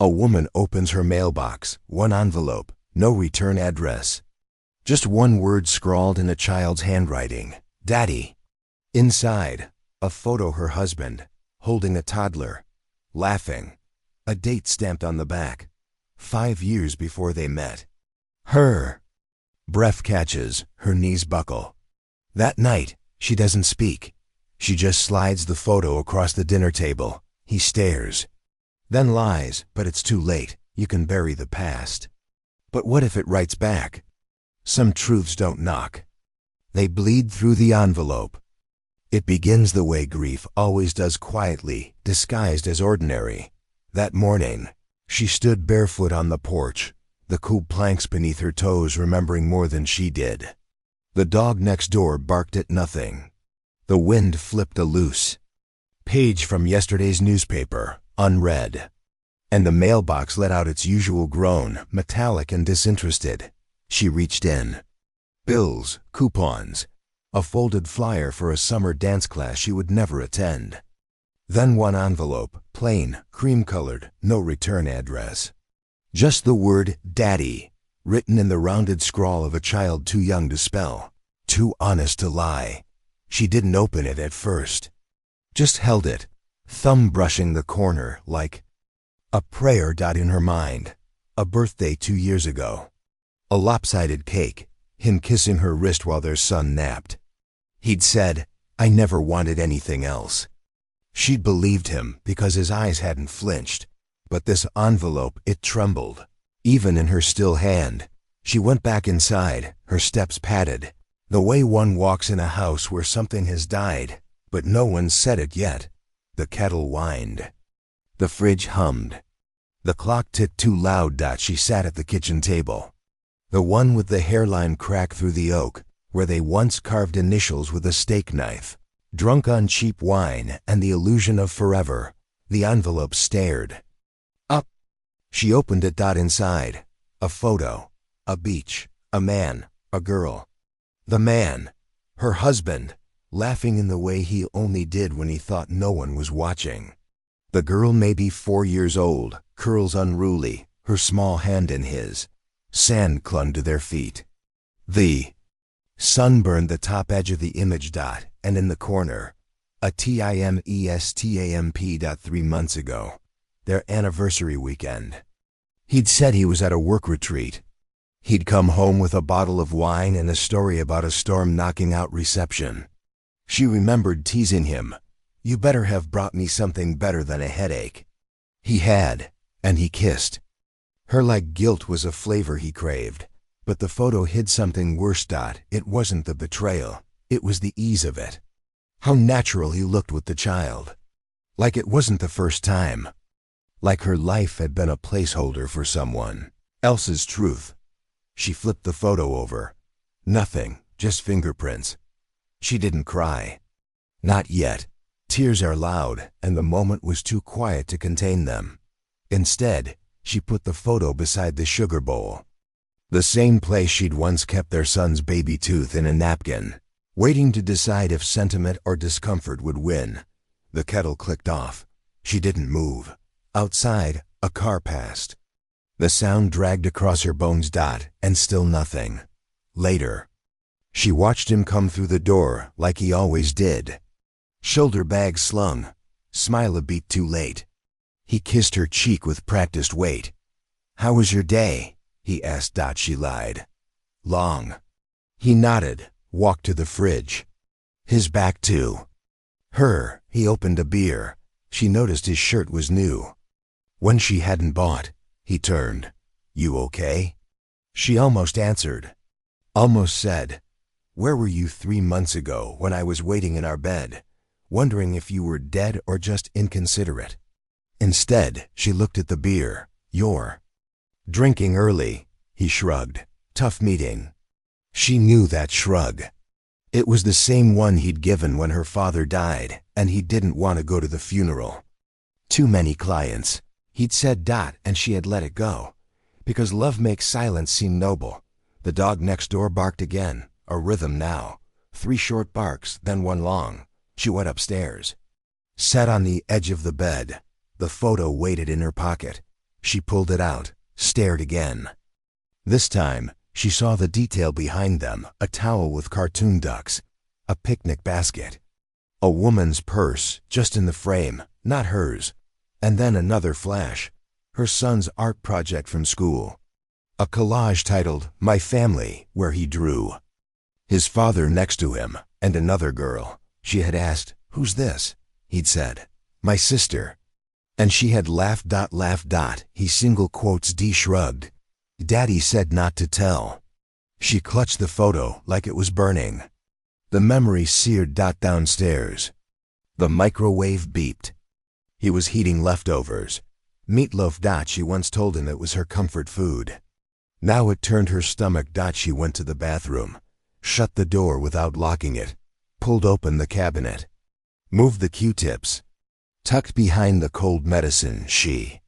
A woman opens her mailbox, one envelope, no return address. Just one word scrawled in a child's handwriting, Daddy. Inside, a photo her husband, holding a toddler, laughing. A date stamped on the back, 5 years before they met. Her. Breath catches, her knees buckle. That night, she doesn't speak. She just slides the photo across the dinner table. He stares. Then lies, but it's too late. You can bury the past. But what if it writes back? Some truths don't knock. They bleed through the envelope. It begins the way grief always does, quietly, disguised as ordinary. That morning, she stood barefoot on the porch, the cool planks beneath her toes remembering more than she did. The dog next door barked at nothing. The wind flipped a loose page from yesterday's newspaper, unread. And the mailbox let out its usual groan, metallic and disinterested. She reached in. Bills, coupons, a folded flyer for a summer dance class she would never attend. Then one envelope, plain, cream-colored, no return address. Just the word Daddy, written in the rounded scrawl of a child too young to spell, too honest to lie. She didn't open it at first. Just held it, thumb brushing the corner like a prayer. In her mind, a birthday 2 years ago. A lopsided cake, him kissing her wrist while their son napped. He'd said, I never wanted anything else. She'd believed him because his eyes hadn't flinched. But this envelope, it trembled. Even in her still hand. She went back inside, her steps padded. The way one walks in a house where something has died, but no one said it yet. The kettle whined. The fridge hummed. The clock ticked too loud. She sat at the kitchen table. The one with the hairline crack through the oak, where they once carved initials with a steak knife. Drunk on cheap wine and the illusion of forever, the envelope stared. Up. She opened it. Inside, a photo, a beach, a man, a girl. The man, her husband, laughing in the way he only did when he thought no one was watching. The girl maybe 4 years old, curls unruly, her small hand in his. Sand clung to their feet. The sun burned the top edge of the image. And in the corner, a timestamp. 3 months ago, their anniversary weekend. He'd said he was at a work retreat. He'd come home with a bottle of wine and a story about a storm knocking out reception. She remembered teasing him, you better have brought me something better than a headache. He had, and he kissed her like guilt was a flavor he craved. But the photo hid something worse. It wasn't the betrayal. It was the ease of it. How natural he looked with the child. Like it wasn't the first time. Like her life had been a placeholder for someone else's truth. She flipped the photo over. Nothing, just fingerprints. She didn't cry. Not yet. Tears are loud, and the moment was too quiet to contain them. Instead, she put the photo beside the sugar bowl. The same place she'd once kept their son's baby tooth in a napkin, waiting to decide if sentiment or discomfort would win. The kettle clicked off. She didn't move. Outside, a car passed. The sound dragged across her bones. And still nothing. Later, she watched him come through the door like he always did. Shoulder bag slung, smile a beat too late. He kissed her cheek with practiced weight. How was your day? He asked. She lied. Long. He nodded, walked to the fridge. His back to her. He opened a beer. She noticed his shirt was new. When she hadn't bought, he turned. You okay? She almost answered. Almost said, where were you 3 months ago when I was waiting in our bed, wondering if you were dead or just inconsiderate? Instead, she looked at the beer. You're drinking early, he shrugged. Tough meeting. She knew that shrug. It was the same one he'd given when her father died, and he didn't want to go to the funeral. Too many clients, he'd said. And she had let it go. Because love makes silence seem noble. The dog next door barked again, a rhythm now. 3 short barks, then 1 long. She went upstairs. Sat on the edge of the bed. The photo waited in her pocket. She pulled it out, stared again. This time, she saw the detail behind them, a towel with cartoon ducks, a picnic basket, a woman's purse just in the frame, not hers, and then another flash, her son's art project from school. A collage titled, My Family, where he drew his father next to him, and another girl. She had asked, "Who's this?" He'd said, "My sister." And she had laughed. He single quotes D shrugged. Daddy said not to tell. She clutched the photo like it was burning. The memory seared. Downstairs. The microwave beeped. He was heating leftovers. Meatloaf. She once told him it was her comfort food. Now it turned her stomach. She went to the bathroom, shut the door without locking it, pulled open the cabinet, moved the Q-tips. Tucked behind the cold medicine, she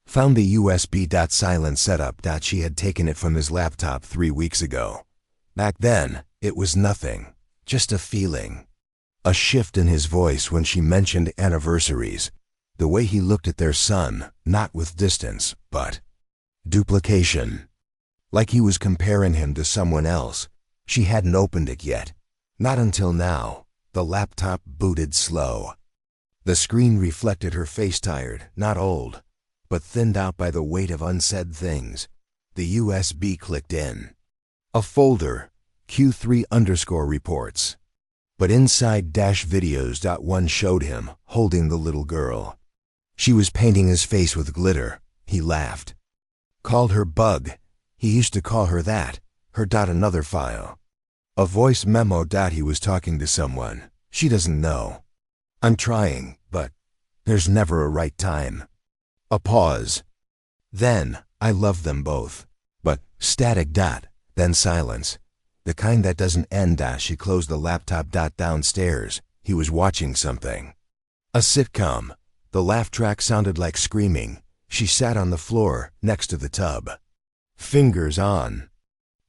found the USB. Silent setup. She had taken it from his laptop 3 weeks ago. Back then, it was nothing, just a feeling. A shift in his voice when she mentioned anniversaries, the way he looked at their son, not with distance, but duplication. Like he was comparing him to someone else. She hadn't opened it yet. Not until now. The laptop booted slow. The screen reflected her face, tired, not old, but thinned out by the weight of unsaid things. The USB clicked in. A folder, Q3_reports. But inside -videos. One showed him, holding the little girl. She was painting his face with glitter. He laughed. Called her Bug. He used to call her that. Her. Another file. A voice memo. He was talking to someone. She doesn't know. I'm trying, but there's never a right time. A pause. Then, I love them both. But, static. Then silence. The kind that doesn't end. She closed the laptop. Downstairs. He was watching something. A sitcom. The laugh track sounded like screaming. She sat on the floor, next to the tub. Fingers on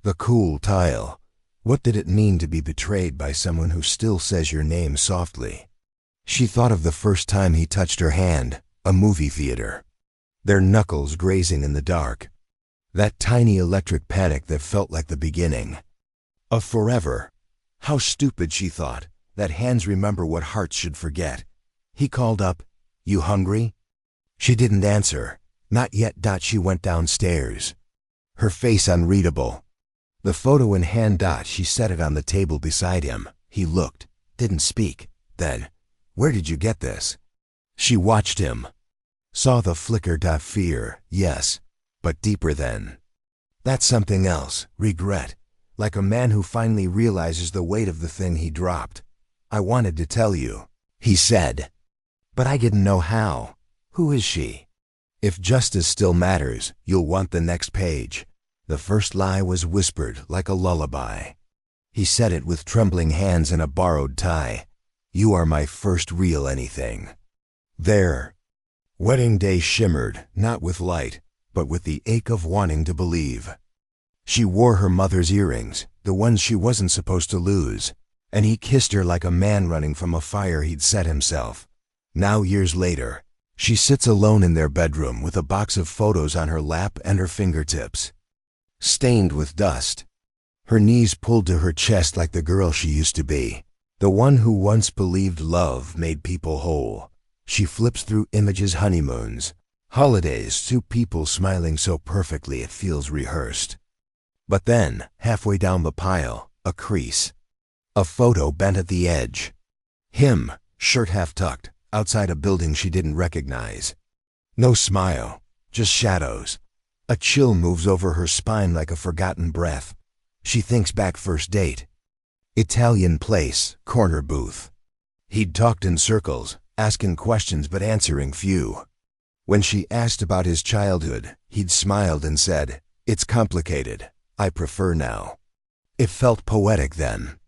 the cool tile. What did it mean to be betrayed by someone who still says your name softly? She thought of the first time he touched her hand, a movie theater. Their knuckles grazing in the dark. That tiny electric panic that felt like the beginning of forever. How stupid, she thought, that hands remember what hearts should forget. He called up, "You hungry?" She didn't answer. Not yet. She went downstairs. Her face unreadable. The photo in hand. She set it on the table beside him. He looked, didn't speak. Then, "Where did you get this?" She watched him. Saw the flicker. Fear, yes, but deeper than. That's something else, regret, like a man who finally realizes the weight of the thing he dropped. "I wanted to tell you," he said. "But I didn't know how. Who is she?" "If justice still matters, you'll want the next page." The first lie was whispered like a lullaby. He said it with trembling hands and a borrowed tie. "You are my first real anything." There. Wedding day shimmered, not with light, but with the ache of wanting to believe. She wore her mother's earrings, the ones she wasn't supposed to lose, and he kissed her like a man running from a fire he'd set himself. Now, years later, she sits alone in their bedroom with a box of photos on her lap and her fingertips, stained with dust. Her knees pulled to her chest like the girl she used to be, the one who once believed love made people whole. She flips through images, honeymoons, holidays, two people smiling so perfectly it feels rehearsed. But then, halfway down the pile, a crease. A photo bent at the edge. Him, shirt half tucked, outside a building she didn't recognize. No smile, just shadows. A chill moves over her spine like a forgotten breath. She thinks back, first date. Italian place, corner booth. He'd talked in circles, asking questions but answering few. When she asked about his childhood, he'd smiled and said, "It's complicated. I prefer now." It felt poetic then.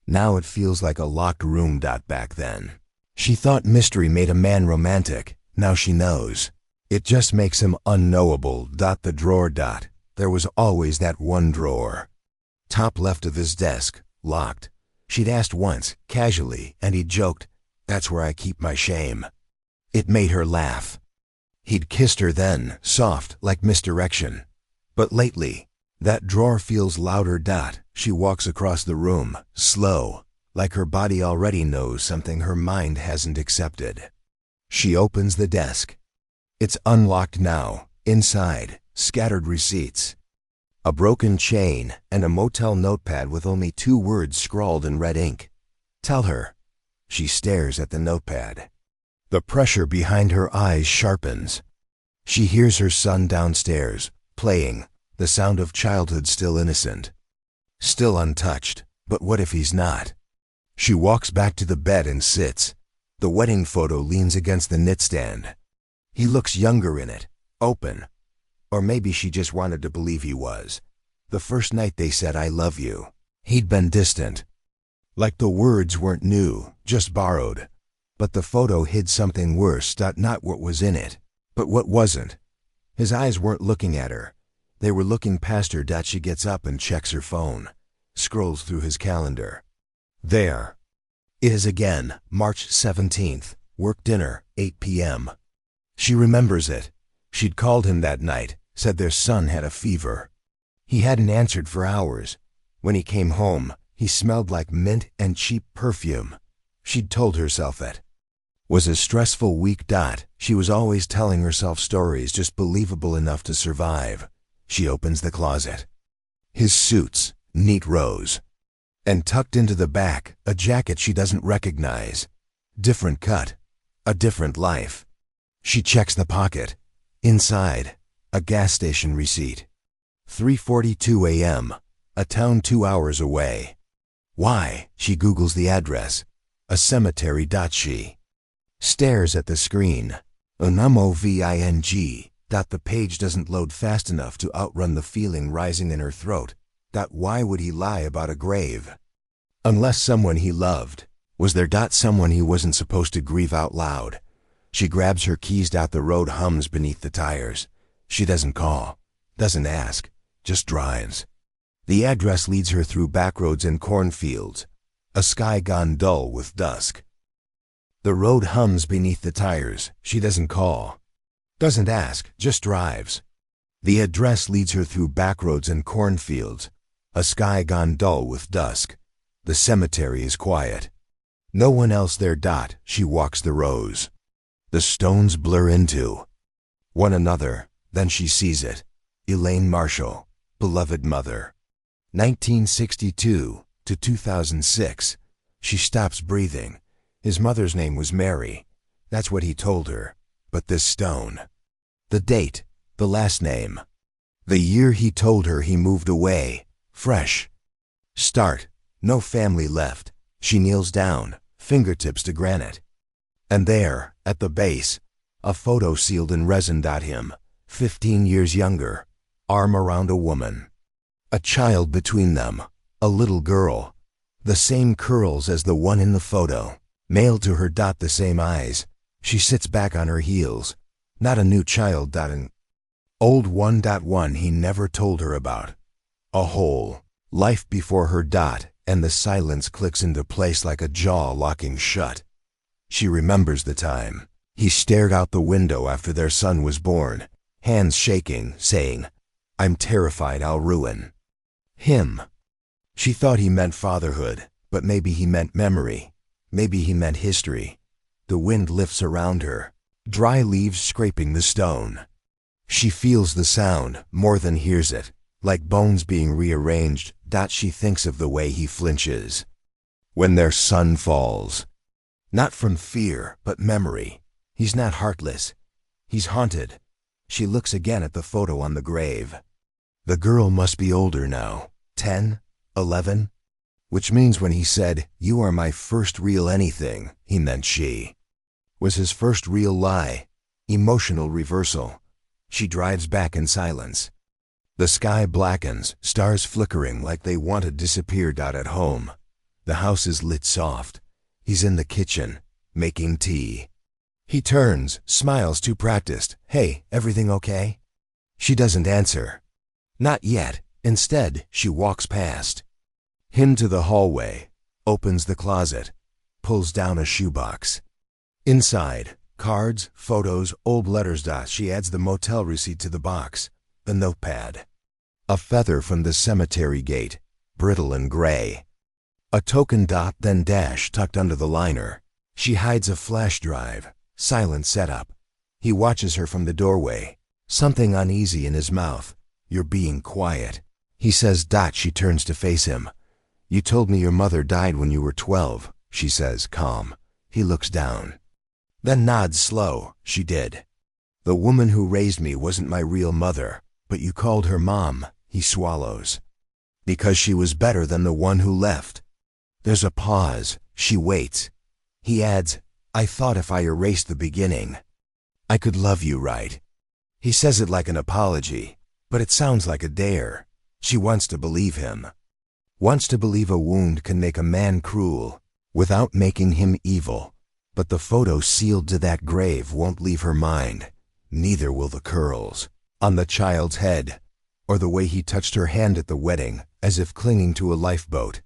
Now it feels like a locked room. Back then, she thought mystery made a man romantic. Now she knows. It just makes him unknowable. The drawer. There was always that one drawer. Top left of his desk, locked. She'd asked once, casually, and he joked, "That's where I keep my shame." It made her laugh. He'd kissed her then, soft, like misdirection. But lately, that drawer feels louder. She walks across the room, slow, like her body already knows something her mind hasn't accepted. She opens the desk. It's unlocked now. Inside, scattered receipts, a broken chain, and a motel notepad with only 2 words scrawled in red ink. Tell her. She stares at the notepad. The pressure behind her eyes sharpens. She hears her son downstairs, playing, the sound of childhood still innocent. Still untouched, but what if he's not? She walks back to the bed and sits. The wedding photo leans against the knitstand. He looks younger in it, open. Or maybe she just wanted to believe he was. The first night they said I love you, he'd been distant. Like the words weren't new, just borrowed. But the photo hid something worse. Not what was in it, but what wasn't. His eyes weren't looking at her. They were looking past her. She gets up and checks her phone, scrolls through his calendar. There. It is again, March 17th, work dinner, 8 p.m. She remembers it. She'd called him that night, said their son had a fever. He hadn't answered for hours. When he came home, he smelled like mint and cheap perfume. She'd told herself it. Was a stressful week. She was always telling herself stories just believable enough to survive. She opens the closet. His suits, neat rows. And tucked into the back, a jacket she doesn't recognize. Different cut. A different life. She checks the pocket. Inside, a gas station receipt. 3:42 a.m., a town 2 hours away. Why? She Googles the address. A cemetery. She stares at the screen. Unamoving. The page doesn't load fast enough to outrun the feeling rising in her throat. Why would he lie about a grave? Unless someone he loved. Was there someone he wasn't supposed to grieve out loud? She grabs her keys. The road hums beneath the tires. She doesn't call, doesn't ask, just drives. The address leads her through backroads and cornfields, a sky gone dull with dusk. The road hums beneath the tires. She doesn't call, doesn't ask, just drives. The address leads her through backroads and cornfields, a sky gone dull with dusk. The cemetery is quiet. No one else there. She walks the rows. The stones blur into one another. Then she sees it. Elaine Marshall, beloved mother. 1962 to 2006. She stops breathing. His mother's name was Mary. That's what he told her. But this stone. The date, the last name. The year he told her he moved away. Fresh. Start. No family left. She kneels down, fingertips to granite. And there, at the base, a photo sealed in resin. Him, 15 years younger, arm around a woman. A child between them, a little girl. The same curls as the one in the photo, mailed to her. The same eyes. She sits back on her heels. Not a new child. An old one. One he never told her about. A whole life before her. And the silence clicks into place like a jaw locking shut. She remembers the time. He stared out the window after their son was born, hands shaking, saying, "I'm terrified I'll ruin him." She thought he meant fatherhood, but maybe he meant memory. Maybe he meant history. The wind lifts around her, dry leaves scraping the stone. She feels the sound more than hears it, like bones being rearranged. She thinks of the way he flinches when their son falls. Not from fear, but memory. He's not heartless. He's haunted. She looks again at the photo on the grave. The girl must be older now, 10, 11, which means when he said, "You are my first real anything," he meant she was his first real lie. Emotional reversal. She drives back in silence. The sky blackens, stars flickering like they want to disappear. At home, the house is lit soft. He's in the kitchen, making tea. He turns, smiles too practiced. "Hey, everything okay?" She doesn't answer. Not yet. Instead, she walks past him to the hallway, opens the closet, pulls down a shoebox. Inside, Cards, photos, old letters. She adds the motel receipt to the box. The notepad. A feather from the cemetery gate, brittle and gray. A token. Then dash tucked under the liner. She hides a flash drive. Silent setup. He watches her from the doorway. Something uneasy in his mouth. You're being quiet. He says. She turns to face him. You told me your mother died when you were 12, she says, calm. He looks down. Then nods slow. She did. The woman who raised me wasn't my real mother, but you called her mom. He swallows. Because she was better than the one who left. There's a pause. She waits. He adds, I thought if I erased the beginning, I could love you right. He says it like an apology, but it sounds like a dare. She wants to believe him. Wants to believe a wound can make a man cruel without making him evil. But the photo sealed to that grave won't leave her mind. Neither will the curls on the child's head, or the way he touched her hand at the wedding, as if clinging to a lifeboat.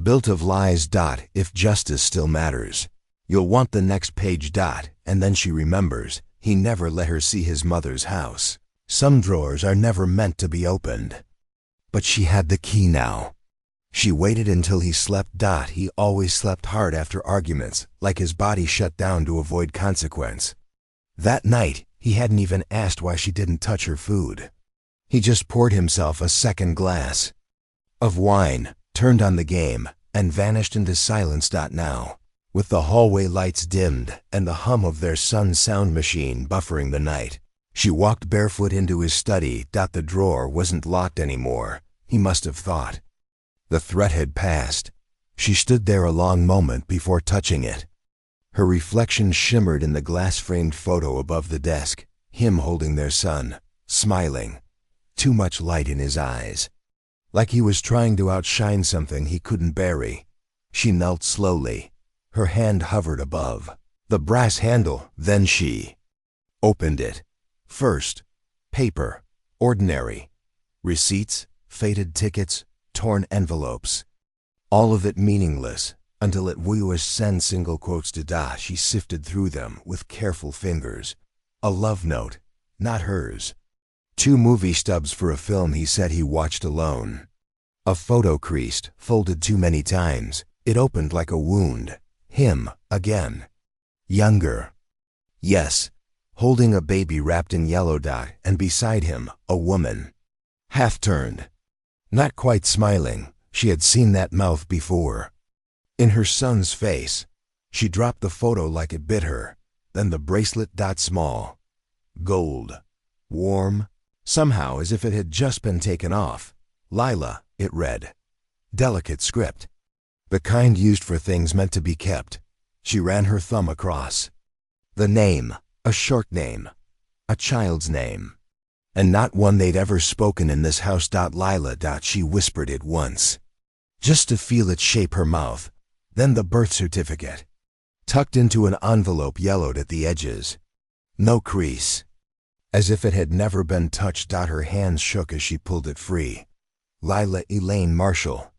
Built of lies. If justice still matters, you'll want the next page. And then she remembers, he never let her see his mother's house. Some drawers are never meant to be opened. But she had the key now. She waited until he slept. He always slept hard after arguments, like his body shut down to avoid consequence. That night, he hadn't even asked why she didn't touch her food. He just poured himself a second glass of wine, turned on the game, and vanished into silence. Now, with the hallway lights dimmed and the hum of their son's sound machine buffering the night, she walked barefoot into his study. The drawer wasn't locked anymore. He must have thought. The threat had passed. She stood there a long moment before touching it. Her reflection shimmered in the glass-framed photo above the desk, him holding their son, smiling. Too much light in his eyes. Like he was trying to outshine something he couldn't bury. She knelt slowly. Her hand hovered above the brass handle. Then she opened it. First, paper, ordinary. Receipts, faded tickets, torn envelopes. All of it meaningless, until it was send single quotes to She sifted through them with careful fingers. A love note, not hers. 2 movie stubs for a film he said he watched alone. A photo creased, folded too many times. It opened like a wound. Him, again. Younger. Yes, holding a baby wrapped in yellow. And beside him, a woman. Half-turned. Not quite smiling. She had seen that mouth before. In her son's face. She dropped the photo like it bit her. Then the bracelet. Small. Gold. Warm. Somehow as if it had just been taken off. Lila, it read. Delicate script. The kind used for things meant to be kept. She ran her thumb across. The name. A short name. A child's name. And not one they'd ever spoken in this house. Lila. She whispered it once. Just to feel it shape her mouth. Then the birth certificate. Tucked into an envelope yellowed at the edges. No crease. As if it had never been touched. Her hands shook as she pulled it free. Lila Elaine Marshall.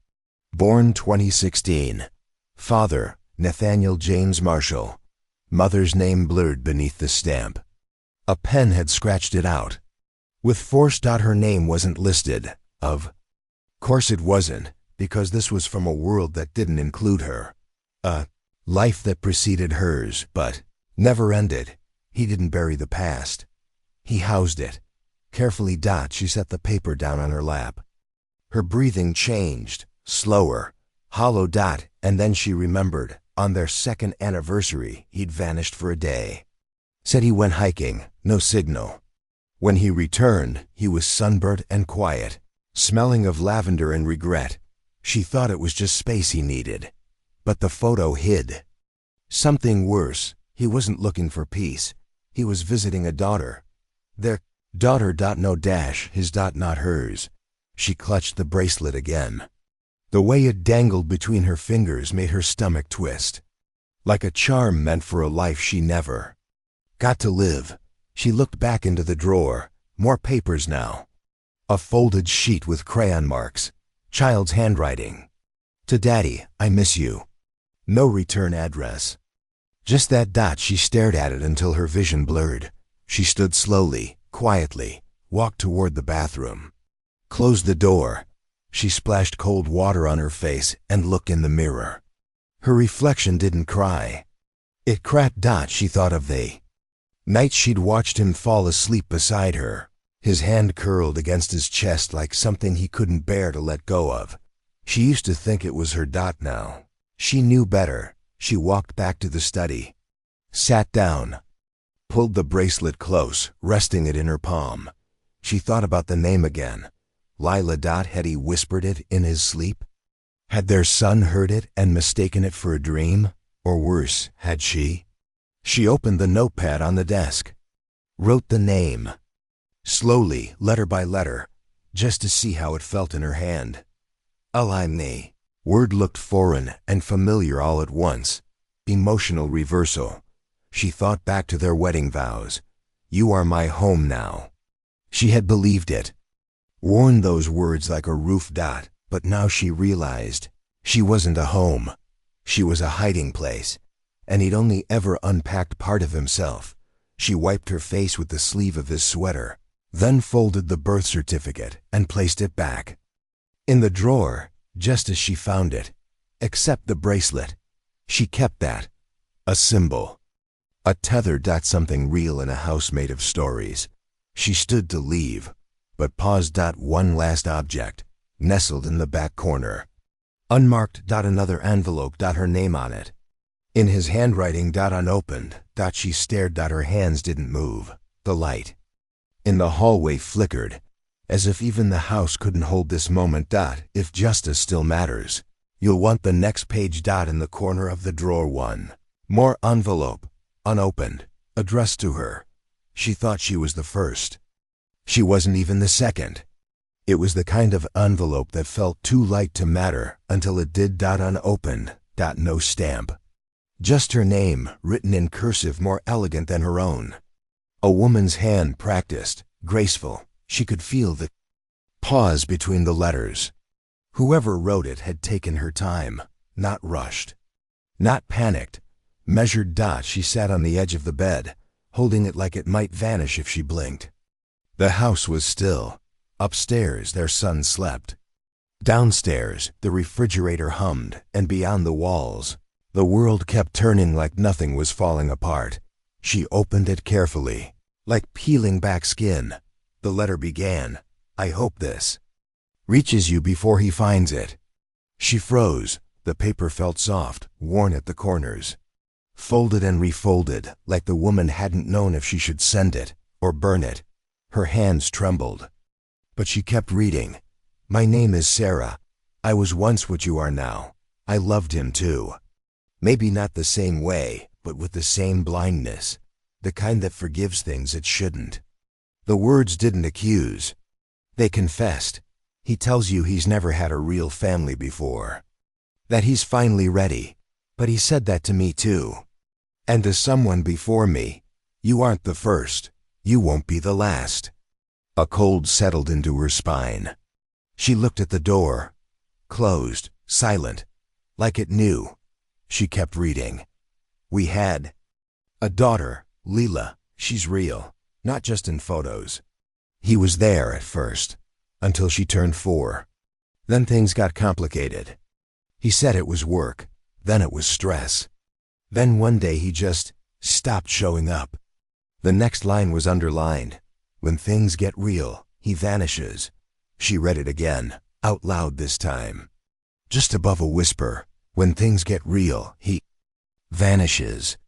Born 2016. Father, Nathaniel James Marshall. Mother's name blurred beneath the stamp. A pen had scratched it out. With force. Her name wasn't listed. Of course it wasn't, because this was from a world that didn't include her. A life that preceded hers, but never ended. He didn't bury the past. He housed it. Carefully. She set the paper down on her lap. Her breathing changed, slower, hollow. And then she remembered, on their 2nd anniversary, he'd vanished for a day. Said he went hiking, no signal. When he returned, he was sunburnt and quiet, smelling of lavender and regret. She thought it was just space he needed. But the photo hid something worse. He wasn't looking for peace. He was visiting a daughter. Their daughter. No dash, his. Not hers. She clutched the bracelet again. The way it dangled between her fingers made her stomach twist. Like a charm meant for a life she never got to live. She looked back into the drawer. More papers now. A folded sheet with crayon marks. Child's handwriting. To Daddy, I miss you. No return address. Just that dot. She stared at it until her vision blurred. She stood slowly, quietly, walked toward the bathroom. Closed the door. She splashed cold water on her face and looked in the mirror. Her reflection didn't cry. It cracked. She thought of the nights she'd watched him fall asleep beside her, his hand curled against his chest like something he couldn't bear to let go of. She used to think it was her. Now she knew better. She walked back to the study, sat down, pulled the bracelet close, resting it in her palm. She thought about the name again. Lila. Had he whispered it in his sleep? Had their son heard it and mistaken it for a dream? Or worse, had she? She opened the notepad on the desk, wrote the name, slowly, letter by letter, just to see how it felt in her hand. Aloud. Word looked foreign and familiar all at once. Emotional reversal. She thought back to their wedding vows. You are my home now. She had believed it, worn those words like a roof. But now she realized she wasn't a home. She was a hiding place, and he'd only ever unpacked part of himself. She wiped her face with the sleeve of his sweater, then folded the birth certificate and placed it back in the drawer, just as she found it, except the bracelet. She kept that, a symbol, a tether. Something real in a house made of stories. She stood to leave, but paused. One last object, nestled in the back corner. Unmarked. Another envelope. Her name on it, in his handwriting. Unopened. She stared. Her hands didn't move. The light in the hallway flickered, as if even the house couldn't hold this moment. If justice still matters, you'll want the next page. In the corner of the drawer, one more envelope, unopened, addressed to her. She thought she was the first. She wasn't even the second. It was the kind of envelope that felt too light to matter until it did. Unopened. No stamp. Just her name, written in cursive more elegant than her own. A woman's hand, practiced, graceful. She could feel the pause between the letters. Whoever wrote it had taken her time, not rushed, not panicked, measured. She sat on the edge of the bed, holding it like it might vanish if she blinked. The house was still. Upstairs, their son slept. Downstairs, the refrigerator hummed, and beyond the walls, the world kept turning like nothing was falling apart. She opened it carefully, like peeling back skin. The letter began, I hope this reaches you before he finds it. She froze. The paper felt soft, worn at the corners. Folded and refolded, like the woman hadn't known if she should send it or burn it. Her hands trembled. But she kept reading. My name is Sarah. I was once what you are now. I loved him too. Maybe not the same way, but with the same blindness. The kind that forgives things it shouldn't. The words didn't accuse. They confessed. He tells you he's never had a real family before. That he's finally ready. But he said that to me too. And to someone before me. You aren't the first. You won't be the last. A cold settled into her spine. She looked at the door. Closed, silent, like it knew. She kept reading. We had a daughter, Lila. She's real. Not just in photos. He was there at first, until she turned 4. Then things got complicated. He said it was work, then it was stress. Then one day he just stopped showing up. The next line was underlined. When things get real, he vanishes. She read it again, out loud this time. Just above a whisper, when things get real, he vanishes.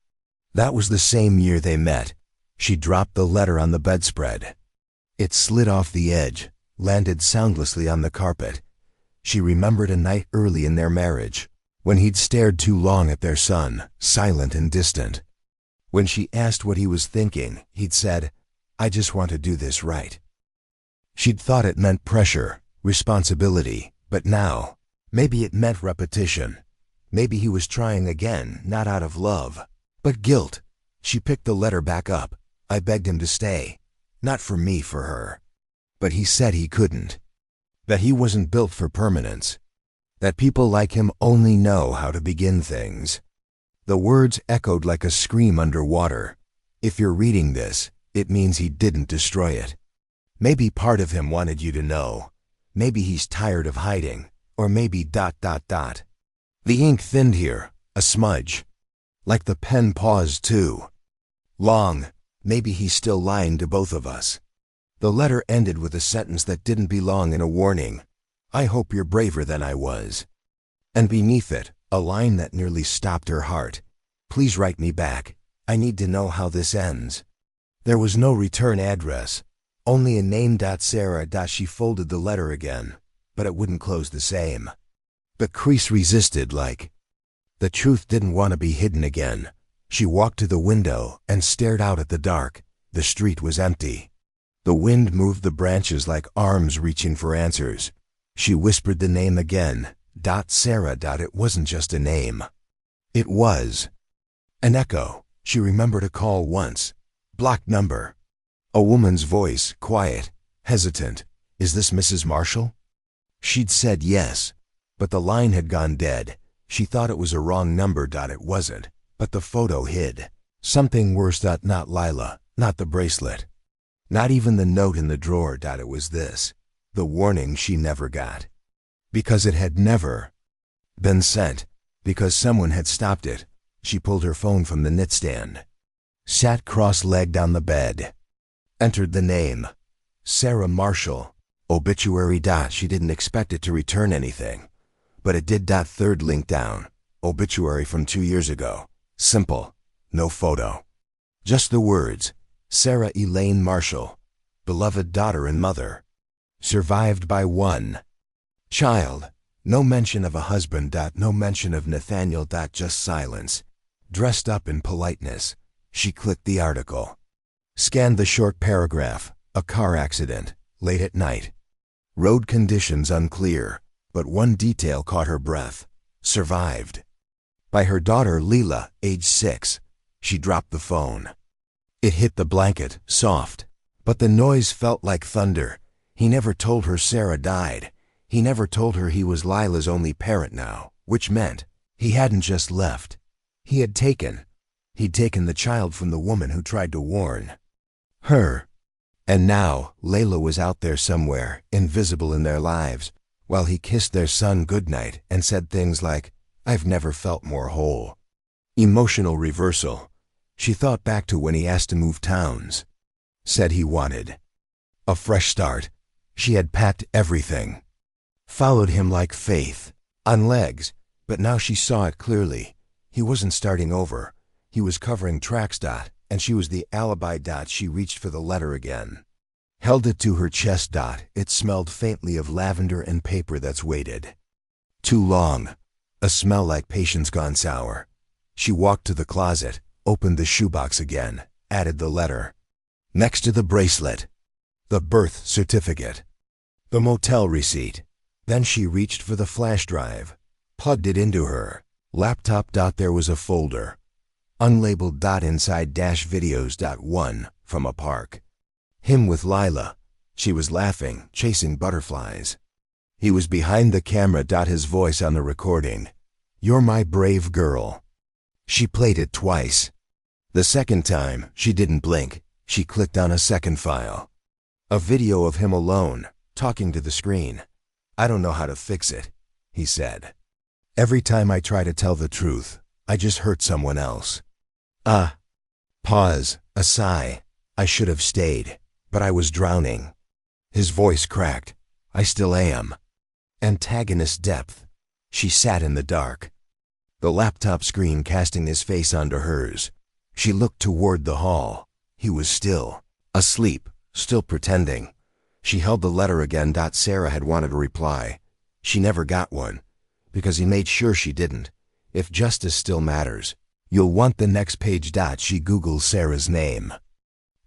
That was the same year they met. She dropped the letter on the bedspread. It slid off the edge, landed soundlessly on the carpet. She remembered a night early in their marriage, when he'd stared too long at their son, silent and distant. When she asked what he was thinking, he'd said, I just want to do this right. She'd thought it meant pressure, responsibility, but now, maybe it meant repetition. Maybe he was trying again, not out of love, but guilt. She picked the letter back up. I begged him to stay. Not for me, for her. But he said he couldn't. That he wasn't built for permanence. That people like him only know how to begin things. The words echoed like a scream underwater. If you're reading this, it means he didn't destroy it. Maybe part of him wanted you to know. Maybe he's tired of hiding. Or maybe ... The ink thinned here, a smudge. Like the pen paused too long. Maybe he's still lying to both of us. The letter ended with a sentence that didn't belong in a warning. I hope you're braver than I was. And beneath it, a line that nearly stopped her heart. Please write me back. I need to know how this ends. There was no return address. Only a name. Sarah. She folded the letter again, but it wouldn't close the same. The crease resisted like. The truth didn't want to be hidden again. She walked to the window and stared out at the dark. The street was empty. The wind moved the branches like arms reaching for answers. She whispered the name again. Sarah. It wasn't just a name. It was an echo. She remembered a call once. Blocked number. A woman's voice, quiet, hesitant. Is this Mrs. Marshall? She'd said yes, but the line had gone dead. She thought it was a wrong number. It wasn't, but the photo hid something worse. Not Lila, not the bracelet, not even the note in the drawer. It was this, the warning she never got. Because it had never been sent, because someone had stopped it. She pulled her phone from the nightstand, sat cross-legged on the bed, entered the name, Sarah Marshall, obituary. She didn't expect it to return anything, but it did. Third link down, obituary from 2 years ago. Simple, no photo. Just the words, Sarah Elaine Marshall, beloved daughter and mother. Survived by one child. No mention of a husband. No mention of Nathaniel. Just silence. Dressed up in politeness. She clicked the article. Scanned the short paragraph. A car accident, late at night. Road conditions unclear, but one detail caught her breath. Survived by her daughter Leela, age 6. She dropped the phone. It hit the blanket, soft, but the noise felt like thunder. He never told her Sarah died. He never told her he was Lila's only parent now, which meant he hadn't just left. He'd taken the child from the woman who tried to warn her. And now, Layla was out there somewhere, invisible in their lives, while he kissed their son goodnight and said things like, I've never felt more whole. Emotional reversal. She thought back to when he asked to move towns. Said he wanted a fresh start. She had packed everything. Followed him like faith, on legs, but now she saw it clearly. He wasn't starting over. He was covering tracks. And she was the alibi. She reached for the letter again. Held it to her chest. It smelled faintly of lavender and paper that's waited too long. A smell like patience gone sour. She walked to the closet, opened the shoebox again, added the letter. Next to the bracelet, the birth certificate, the motel receipt. Then she reached for the flash drive, plugged it into her laptop. There was a folder. Unlabeled. Inside videos. One from a park. Him with Lila. She was laughing, chasing butterflies. He was behind the camera. His voice on the recording. You're my brave girl. She played it twice. The second time, she didn't blink. She clicked on a second file. A video of him alone, talking to the screen. I don't know how to fix it, he said. Every time I try to tell the truth, I just hurt someone else. Pause, a sigh. I should have stayed, but I was drowning. His voice cracked. I still am. Antagonist depth. She sat in the dark, the laptop screen casting his face onto hers. She looked toward the hall. He was still asleep, still pretending. She held the letter again. Sarah had wanted a reply. She never got one, because he made sure she didn't. If justice still matters, you'll want the next page. She Googles Sarah's name,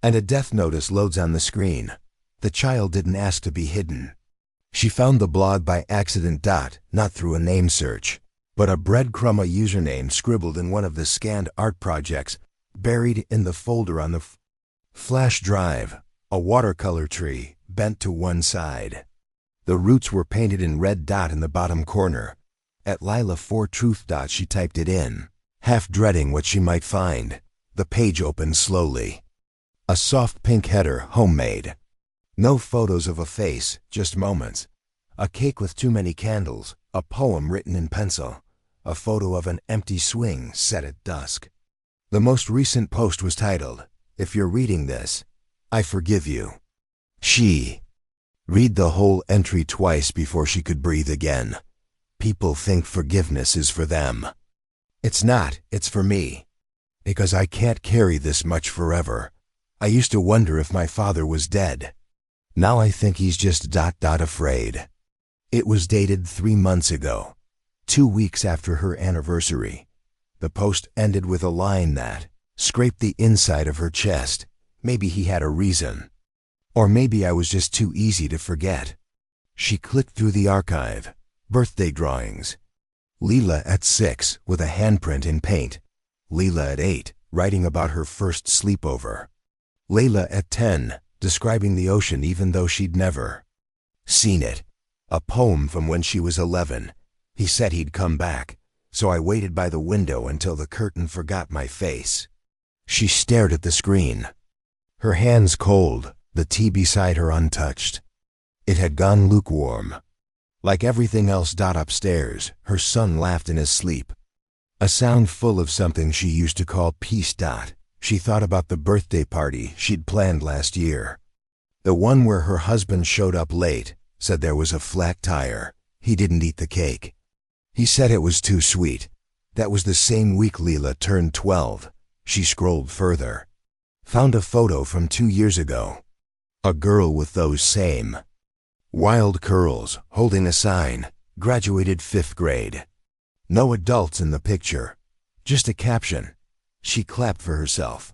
and a death notice loads on the screen. The child didn't ask to be hidden. She found the blog by accident. Not through a name search, but a breadcrumb, a username scribbled in one of the scanned art projects, buried in the folder on the flash drive. A watercolor tree, bent to one side. The roots were painted in red. In the bottom corner. At Lila 4 Truth. She typed it in. Half dreading what she might find, the page opened slowly. A soft pink header, homemade. No photos of a face, just moments. A cake with too many candles, a poem written in pencil, a photo of an empty swing set at dusk. The most recent post was titled, "If you're reading this, I forgive you." She. Read the whole entry twice before she could breathe again. People think forgiveness is for them. It's not, it's for me. Because I can't carry this much forever. I used to wonder if my father was dead. Now I think he's just afraid. It was dated 3 months ago, 2 weeks after her anniversary. The post ended with a line that scraped the inside of her chest. Maybe he had a reason. Or maybe I was just too easy to forget. She clicked through the archive. Birthday drawings. Leela at 6 with a handprint in paint. Leela at 8 writing about her first sleepover. Layla at 10 describing the ocean even though she'd never seen it. A poem from when she was 11. He said he'd come back, so I waited by the window until the curtain forgot my face. She stared at the screen. Her hands cold, the tea beside her untouched. It had gone lukewarm. Like everything else. Upstairs, her son laughed in his sleep. A sound full of something she used to call peace. She thought about the birthday party she'd planned last year. The one where her husband showed up late, said there was a flat tire. He didn't eat the cake. He said it was too sweet. That was the same week Leela turned 12. She scrolled further. Found a photo from 2 years ago. A girl with those same wild curls, holding a sign, graduated 5th grade. No adults in the picture, just a caption. She clapped for herself.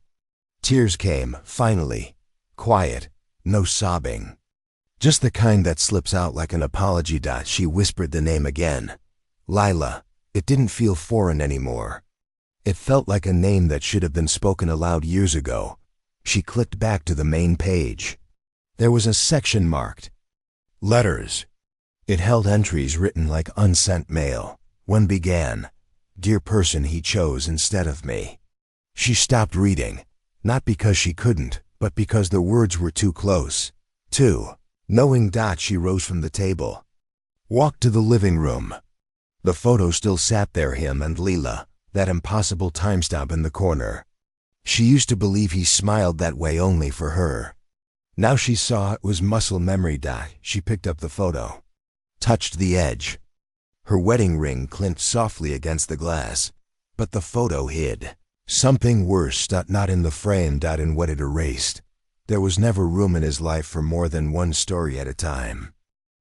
Tears came, finally. Quiet, no sobbing. Just the kind that slips out like an apology. She whispered the name again. Lila. It didn't feel foreign anymore. It felt like a name that should have been spoken aloud years ago. She clicked back to the main page. There was a section marked Letters. It held entries written like unsent mail. One began, "Dear person he chose instead of me." She stopped reading, not because she couldn't, but because the words were too close. 2. Knowing. She rose from the table. Walked to the living room. The photo still sat there, him and Leela, that impossible timestamp in the corner. She used to believe he smiled that way only for her. Now she saw it was muscle memory. She picked up the photo. Touched the edge. Her wedding ring clinked softly against the glass, but the photo hid something worse. Not in the frame. In what it erased. There was never room in his life for more than one story at a time.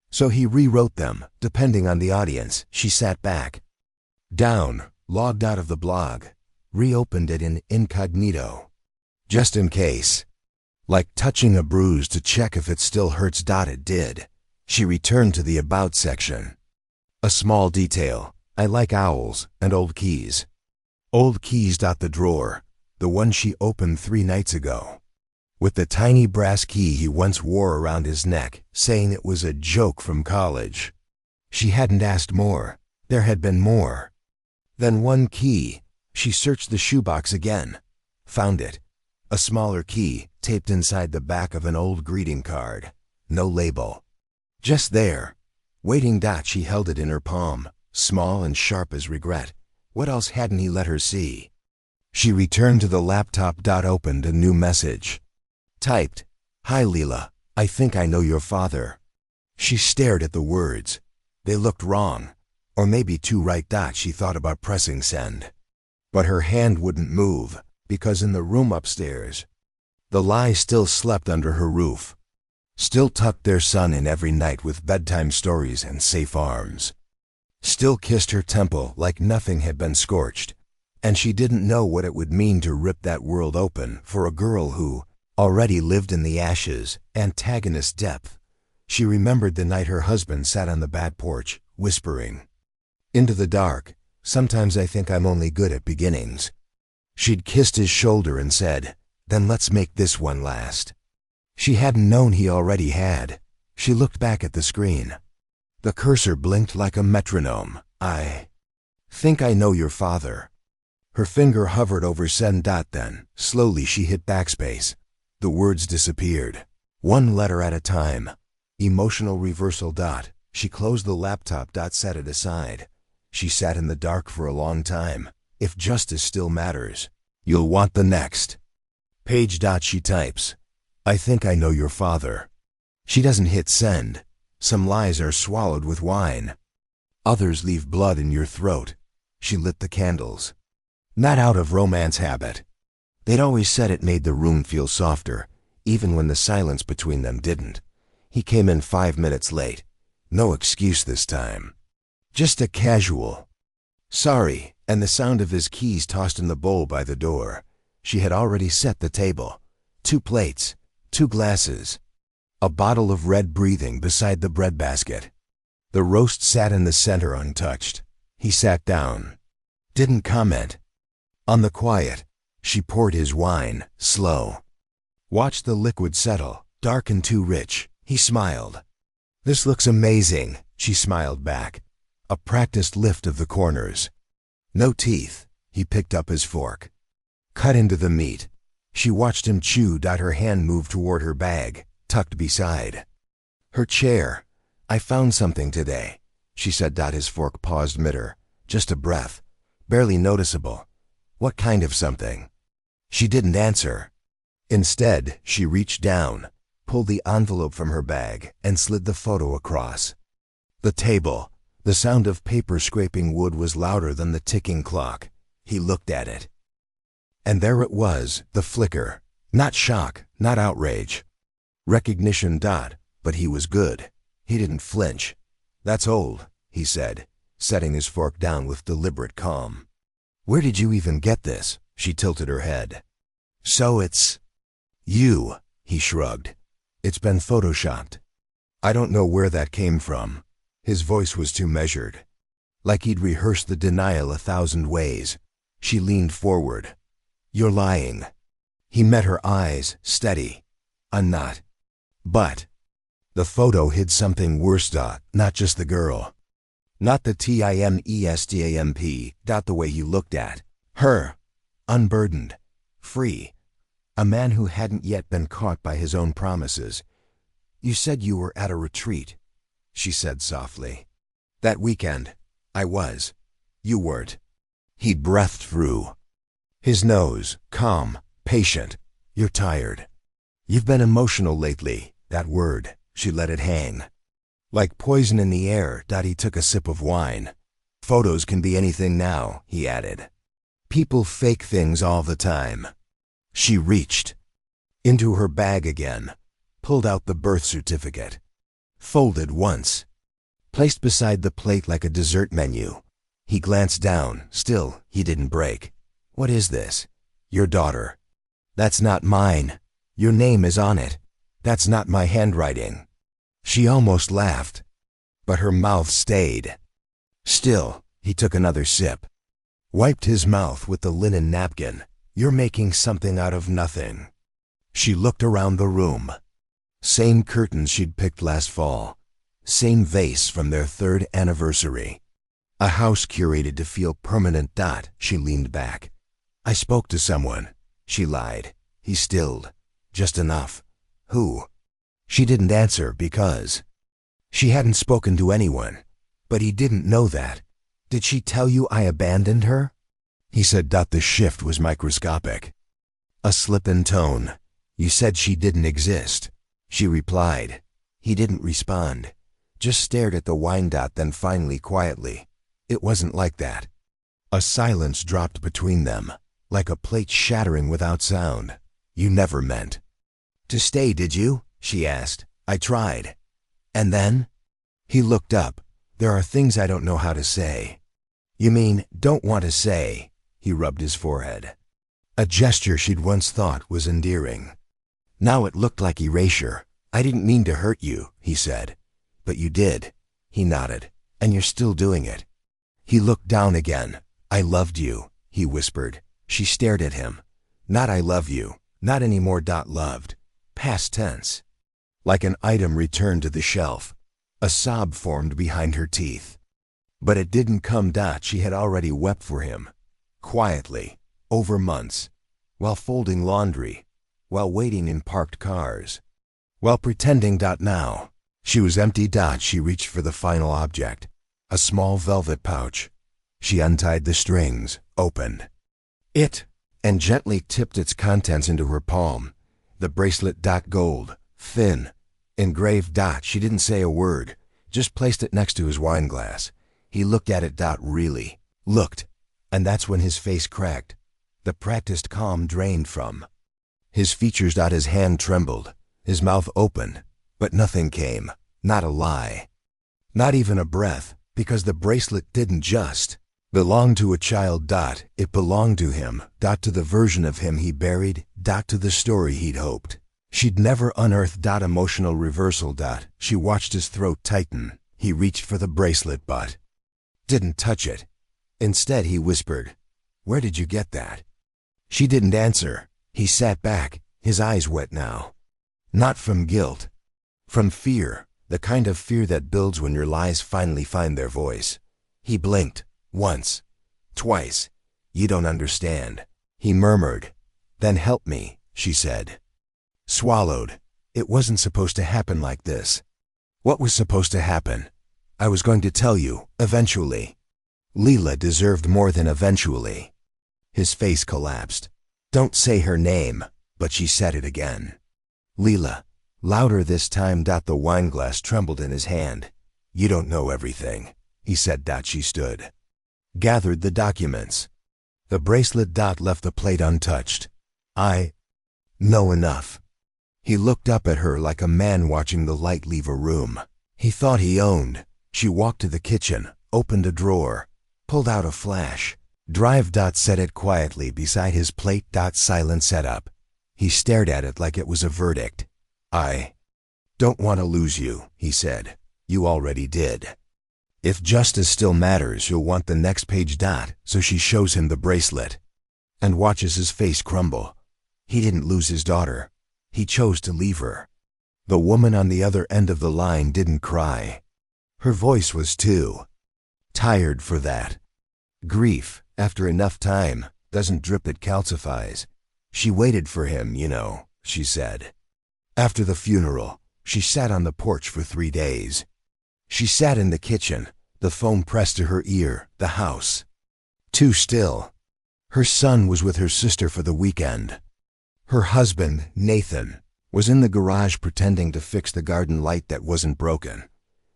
So he rewrote them, depending on the audience. She sat back. Down, logged out of the blog, reopened it in incognito. Just in case. Like touching a bruise to check if it still hurts. It did. She returned to the About section. A small detail. I like owls and old keys. Old keys. The drawer. The one she opened 3 nights ago. With the tiny brass key he once wore around his neck, saying it was a joke from college. She hadn't asked more. There had been more. Then one key. She searched the shoebox again. Found it. A smaller key, taped inside the back of an old greeting card. No label. Just there. Waiting. She held it in her palm, small and sharp as regret. What else hadn't he let her see? She returned to the laptop. Opened a new message. Typed, "Hi Leela, I think I know your father." She stared at the words. They looked wrong, or maybe too right. She thought about pressing send. But her hand wouldn't move, because in the room upstairs, the lie still slept under her roof. Still tucked their son in every night with bedtime stories and safe arms. Still kissed her temple like nothing had been scorched. And she didn't know what it would mean to rip that world open for a girl who already lived in the ashes, antagonist depth. She remembered the night her husband sat on the back porch, whispering into the dark, "Sometimes I think I'm only good at beginnings." She'd kissed his shoulder and said, "Then let's make this one last." She hadn't known he already had. She looked back at the screen. The cursor blinked like a metronome. "I think I know your father." Her finger hovered over send. Then, slowly she hit backspace. The words disappeared. One letter at a time. Emotional reversal. She closed the laptop. Set it aside. She sat in the dark for a long time. If justice still matters, you'll want the next page. She types, I think I know your father. She doesn't hit send. Some lies are swallowed with wine. Others leave blood in your throat. She lit the candles. Not out of romance habit. They'd always said it made the room feel softer, even when the silence between them didn't. He came in 5 minutes late. No excuse this time. Just a casual sorry, and the sound of his keys tossed in the bowl by the door. She had already set the table. 2 plates, 2 glasses, a bottle of red breathing beside the breadbasket. The roast sat in the center untouched. He sat down. Didn't comment. On the quiet, she poured his wine, slow. Watched the liquid settle, dark and too rich. He smiled. This looks amazing, she smiled back. A practiced lift of the corners. No teeth. He picked up his fork. Cut into the meat. She watched him chew. Her hand moved toward her bag, tucked beside her chair. I found something today, she said. His fork paused mid-her. Just a breath. Barely noticeable. What kind of something? She didn't answer. Instead, she reached down, pulled the envelope from her bag, and slid the photo across the table. The sound of paper scraping wood was louder than the ticking clock. He looked at it. And there it was, the flicker. Not shock, not outrage. Recognition. But he was good. He didn't flinch. That's old, he said, setting his fork down with deliberate calm. Where did you even get this? She tilted her head. So it's you, he shrugged. It's been photoshopped. I don't know where that came from. His voice was too measured. Like he'd rehearsed the denial 1,000 ways. She leaned forward. You're lying. He met her eyes, steady. I'm not. But the photo hid something worse. Not just the girl. Not the timestamp. The way he looked at her. Unburdened. Free. A man who hadn't yet been caught by his own promises. You said you were at a retreat, she said softly. That weekend, I was. You weren't. He breathed through his nose, calm, patient. You're tired. You've been emotional lately. That word, she let it hang. Like poison in the air. He took a sip of wine. Photos can be anything now, he added. People fake things all the time. She reached into her bag again, pulled out the birth certificate. Folded once. Placed beside the plate like a dessert menu. He glanced down. Still, he didn't break. What is this? Your daughter. That's not mine. Your name is on it. That's not my handwriting. She almost laughed, but her mouth stayed still. He took another sip. Wiped his mouth with the linen napkin. You're making something out of nothing. She looked around the room. Same curtains she'd picked last fall. Same vase from their 3rd anniversary. A house curated to feel permanent. She leaned back. I spoke to someone, she lied. He stilled. Just enough. Who? She didn't answer because she hadn't spoken to anyone. But he didn't know that. Did she tell you I abandoned her? He said. The shift was microscopic. A slip in tone. You said she didn't exist. She replied. He didn't respond. Just stared at the wine. Then finally quietly. It wasn't like that. A silence dropped between them, like a plate shattering without sound. You never meant to stay, did you? She asked. I tried. And then? He looked up. There are things I don't know how to say. You mean, don't want to say? He rubbed his forehead. A gesture she'd once thought was endearing. Now it looked like erasure. I didn't mean to hurt you, he said. But you did. He nodded. And you're still doing it. He looked down again. I loved you, he whispered. She stared at him. Not I love you. Not anymore. Loved. Past tense. Like an item returned to the shelf. A sob formed behind her teeth. But it didn't come. She had already wept for him. quietly, over months, while folding laundry, while waiting in parked cars, while pretending. Now, she was empty. She reached for the final object, a small velvet pouch. She untied the strings, opened it, and gently tipped its contents into her palm. The bracelet. Gold, thin, engraved. She didn't say a word, just placed it next to his wine glass. He looked at it. Really looked, and that's when his face cracked. The practiced calm drained from his features. His hand trembled, his mouth opened, but nothing came, not a lie, not even a breath, because the bracelet didn't just belong to a child. It belonged to him. To the version of him he buried. To the story he'd hoped she'd never unearthed. Emotional reversal. She watched his throat tighten. He reached for the bracelet but didn't touch it. Instead he whispered, "Where did you get that?" She didn't answer. He sat back, his eyes wet now. Not from guilt, from fear, the kind of fear that builds when your lies finally find their voice. He blinked, once, twice. "You don't understand," he murmured. "Then help me," she said. Swallowed. It wasn't supposed to happen like this. What was supposed to happen? I was going to tell you, eventually. Leela deserved more than eventually. His face collapsed. "Don't say her name," but she said it again. "Leela." Louder this time. The wineglass trembled in his hand. "You don't know everything," he said. She stood, gathered the documents. The bracelet. Left the plate untouched. "I know enough." He looked up at her like a man watching the light leave a room he thought he owned. She walked to the kitchen, opened a drawer, pulled out a flash drive. Set it quietly beside his plate. Silence set up. He stared at it like it was a verdict. "I don't want to lose you," he said. "You already did. If justice still matters, you'll want the next page." So she shows him the bracelet and watches his face crumble. He didn't lose his daughter. He chose to leave her. The woman on the other end of the line didn't cry. Her voice was too tired for that. Grief, after enough time, doesn't drip, it calcifies. "She waited for him, she said. After the funeral, she sat on the porch for 3 days. She sat in the kitchen, the phone pressed to her ear, the house too still. Her son was with her sister for the weekend. Her husband, Nathan, was in the garage pretending to fix the garden light that wasn't broken.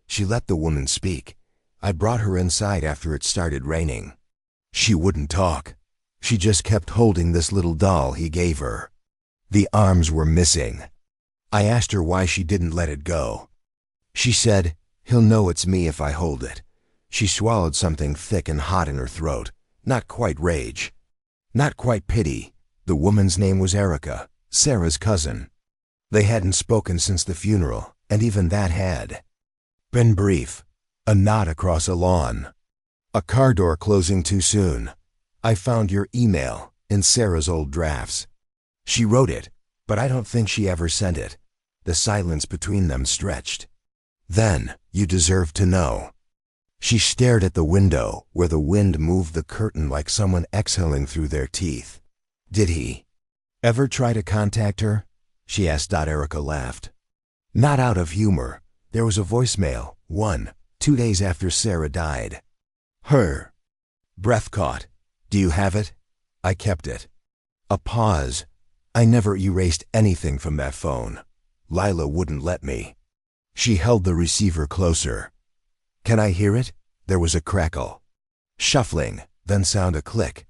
She let the woman speak. I brought her inside after it started raining. She wouldn't talk. She just kept holding this little doll he gave her. The arms were missing. I asked her why she didn't let it go. She said, 'He'll know it's me if I hold it.'" She swallowed something thick and hot in her throat. Not quite rage. Not quite pity. The woman's name was Erica, Sarah's cousin. They hadn't spoken since the funeral, and even that had been brief. A nod across a lawn. A car door closing too soon. "I found your email in Sarah's old drafts. She wrote it, but I don't think she ever sent it." The silence between them stretched. "Then, you deserve to know." She stared at the window, where the wind moved the curtain like someone exhaling through their teeth. "Did he ever try to contact her?" she asked. Erica laughed. Not out of humor. There was a voicemail, 2 days after Sarah died. Her breath caught. "Do you have it?" "I kept it." A pause. "I never erased anything from that phone. Lila wouldn't let me." She held the receiver closer. "Can I hear it?" There was a crackle. Shuffling, then sound a click.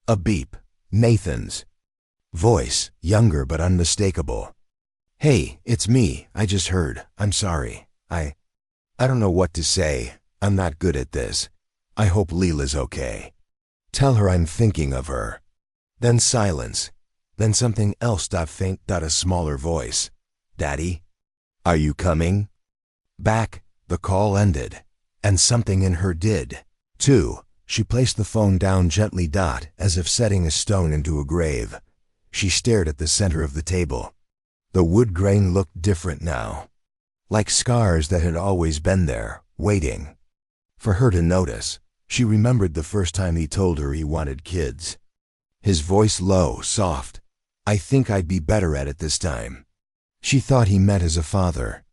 A beep. Nathan's voice, younger but unmistakable. "Hey, it's me. I just heard. I'm sorry. I don't know what to say. I'm not good at this. I hope Leela's okay. Tell her I'm thinking of her." Then silence. Then something else. Faint. A smaller voice. "Daddy? Are you coming back?" The call ended, and something in her did, too. She placed the phone down gently. As if setting a stone into a grave. She stared at the center of the table. The wood grain looked different now. Like scars that had always been there, waiting for her to notice. She remembered the first time he told her he wanted kids. His voice low, soft. "I think I'd be better at it this time." She thought he meant as a father.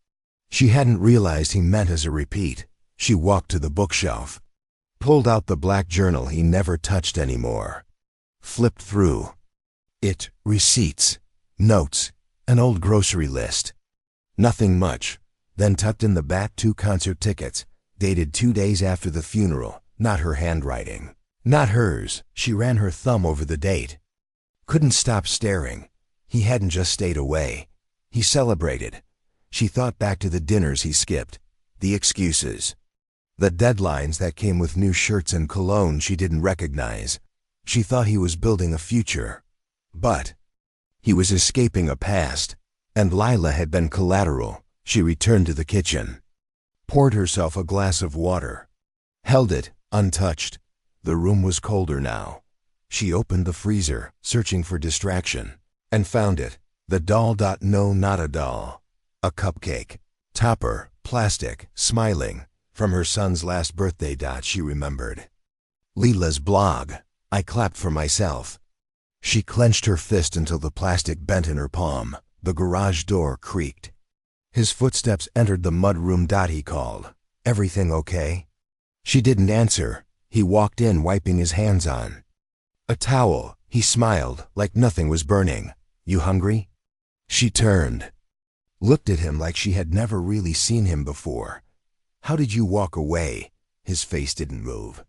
She hadn't realized he meant as a repeat. She walked to the bookshelf, pulled out the black journal he never touched anymore, flipped through it, receipts, notes, an old grocery list. Nothing much. Then tucked in the back 2 concert tickets, dated 2 days after the funeral. Not her handwriting. Not hers. She ran her thumb over the date. Couldn't stop staring. He hadn't just stayed away. He celebrated. She thought back to the dinners he skipped, the excuses, the deadlines that came with new shirts and cologne she didn't recognize. She thought he was building a future. But he was escaping a past, and Lila had been collateral. She returned to the kitchen, poured herself a glass of water, held it, untouched. The room was colder now. She opened the freezer, searching for distraction, and found it. The doll. No, not a doll. A cupcake. Topper, plastic, smiling. From her son's last birthday. She remembered. Lila's blog. I clapped for myself. She clenched her fist until the plastic bent in her palm. The garage door creaked. His footsteps entered the mudroom. He called. "Everything okay?" She didn't answer. He walked in, wiping his hands on a towel. He smiled, like nothing was burning. "You hungry?" She turned, looked at him like she had never really seen him before. "How did you walk away?" His face didn't move,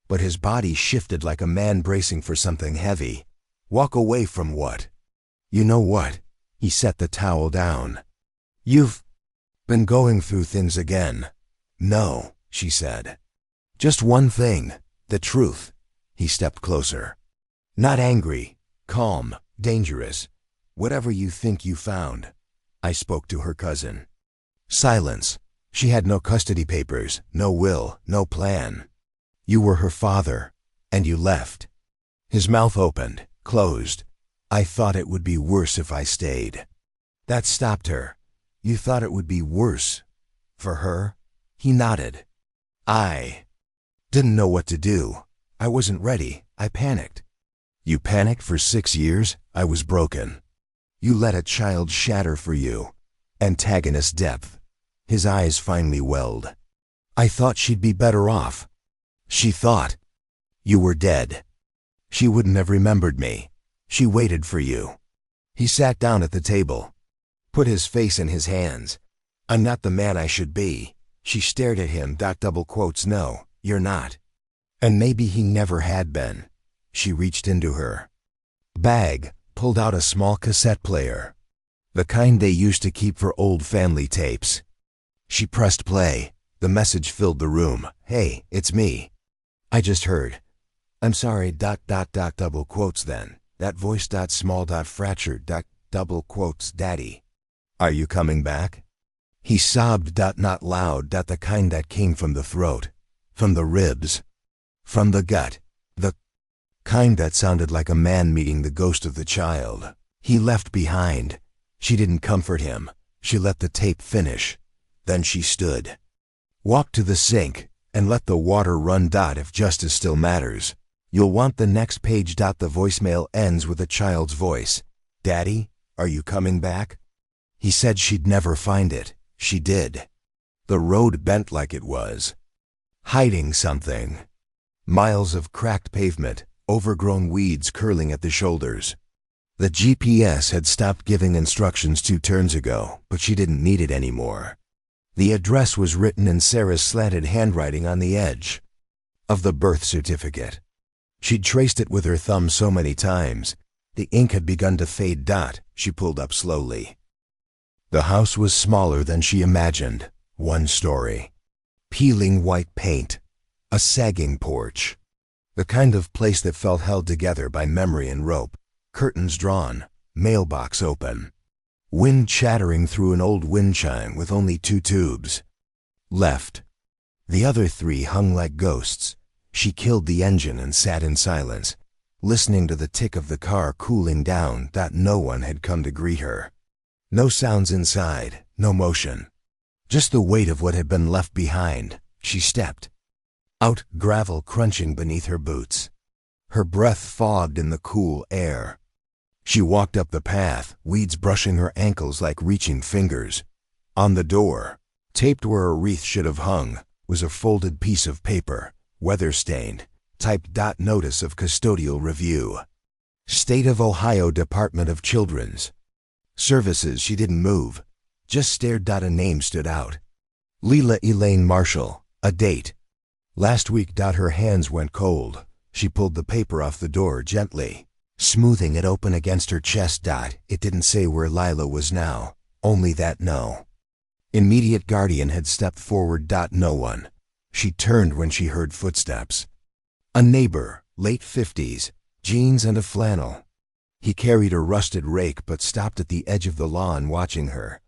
but his body shifted like a man bracing for something heavy. "Walk away from what?" "You know what?" He set the towel down. "You've been going through things again." "No," she said. "Just one thing, the truth." He stepped closer. "Not angry, calm, dangerous. Whatever you think you found." I spoke to her cousin. Silence. She had no custody papers, no will, no plan. "You were her father, and you left." His mouth opened, closed. "I thought it would be worse if I stayed." That stopped her. "You thought it would be worse for her?" He nodded. "I didn't know what to do. I wasn't ready. I panicked." "You panicked for 6 years?" I was broken. "You let a child shatter for you." Antagonist depth. His eyes finally welled. "I thought she'd be better off." "She thought you were dead. She wouldn't have remembered me. She waited for you." He sat down at the table, put his face in his hands. "I'm not the man I should be." She stared at him. Double quotes. "No, you're not." And maybe he never had been. She reached into her bag, pulled out a small cassette player, the kind they used to keep for old family tapes. She pressed play. The message filled the room. "Hey, it's me. I just heard. I'm sorry. Double quotes then. That voice. Small. Fractured. Double quotes. Daddy. Are you coming back?" He sobbed. Not loud. The kind that came from the throat, from the ribs, from the gut. The kind that sounded like a man meeting the ghost of the child he left behind. She didn't comfort him. She let the tape finish. Then she stood, walked to the sink, and let the water run. If justice still matters, you'll want the next page. The voicemail ends with a child's voice. "Daddy, are you coming back?" He said she'd never find it. She did. The road bent like it was hiding something. Miles of cracked pavement, overgrown weeds curling at the shoulders. The GPS had stopped giving instructions 2 turns ago, but she didn't need it anymore. The address was written in Sarah's slanted handwriting on the edge of the birth certificate. She'd traced it with her thumb so many times, the ink had begun to fade. She pulled up slowly. The house was smaller than she imagined. 1 story. Peeling white paint. A sagging porch. The kind of place that felt held together by memory and rope. Curtains drawn. Mailbox open. Wind chattering through an old wind chime with only 2 tubes left. The other 3 hung like ghosts. She killed the engine and sat in silence, listening to the tick of the car cooling down. No one had come to greet her. No sounds inside, no motion. Just the weight of what had been left behind. She stepped Out, gravel crunching beneath her boots. Her breath fogged in the cool air. She walked up the path, weeds brushing her ankles like reaching fingers. On the door, taped where a wreath should have hung, was a folded piece of paper, weather-stained, typed "Notice of Custodial Review. State of Ohio Department of Children's Services." She didn't move, just stared. A name stood out. Leila Elaine Marshall, a date. Last week. Her hands went cold. She pulled the paper off the door gently, smoothing it open against her chest. It didn't say where Lila was now, only that no immediate guardian had stepped forward. No one. She turned when she heard footsteps. A neighbor, late 50s, jeans and a flannel. He carried a rusted rake but stopped at the edge of the lawn watching her.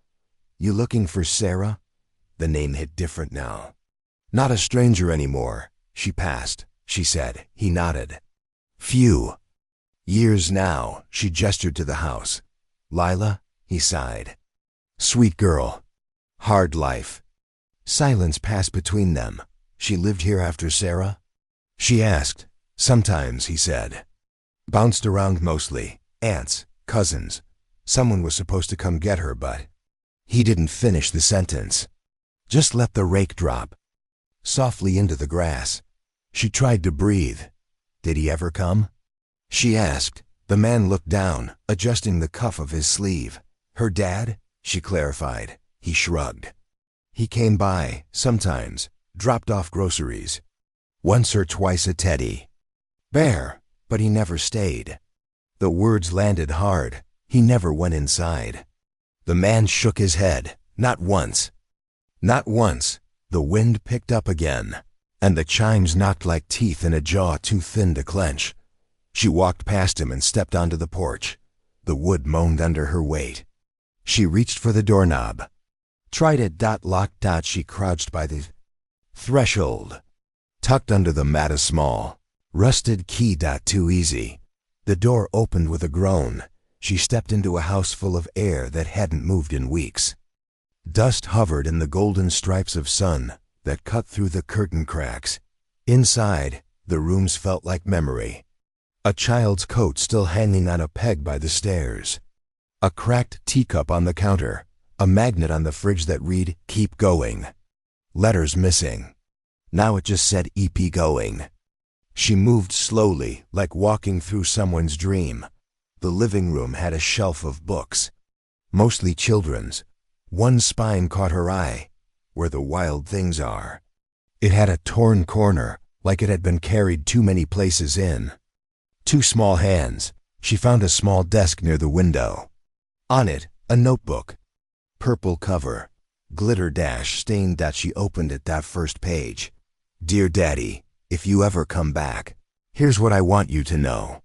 "You looking for Sarah?" The name hit different now. "Not a stranger anymore." "She passed," she said. He nodded. "Few years now." She gestured to the house. "Lila?" He sighed. "Sweet girl. Hard life." Silence passed between them. "She lived here after Sarah?" she asked. "Sometimes," he said. "Bounced around mostly. Aunts, cousins. Someone was supposed to come get her, but..." He didn't finish the sentence. Just let the rake drop softly into the grass. She tried to breathe. "Did he ever come?" she asked. The man looked down, adjusting the cuff of his sleeve. "Her dad?" she clarified. He shrugged. "He came by, sometimes, dropped off groceries. Once or twice a teddy bear, but he never stayed." The words landed hard. He never went inside. The man shook his head. "Not once." Not once. The wind picked up again, and the chimes knocked like teeth in a jaw too thin to clench. She walked past him and stepped onto the porch. The wood moaned under her weight. She reached for the doorknob. Tried it. Locked. She crouched by the threshold. Tucked under the mat a small, rusted key. Too easy. The door opened with a groan. She stepped into a house full of air that hadn't moved in weeks. Dust hovered in the golden stripes of sun that cut through the curtain cracks. Inside, the rooms felt like memory. A child's coat still hanging on a peg by the stairs. A cracked teacup on the counter. A magnet on the fridge that read, "Keep going." Letters missing. Now it just said, "EP going." She moved slowly, like walking through someone's dream. The living room had a shelf of books, mostly children's. One spine caught her eye, "Where the Wild Things Are." It had a torn corner, like it had been carried too many places in. Two small hands. She found a small desk near the window. On it, a notebook. Purple cover. Glitter stained. She opened it. First page. "Dear Daddy, if you ever come back, here's what I want you to know."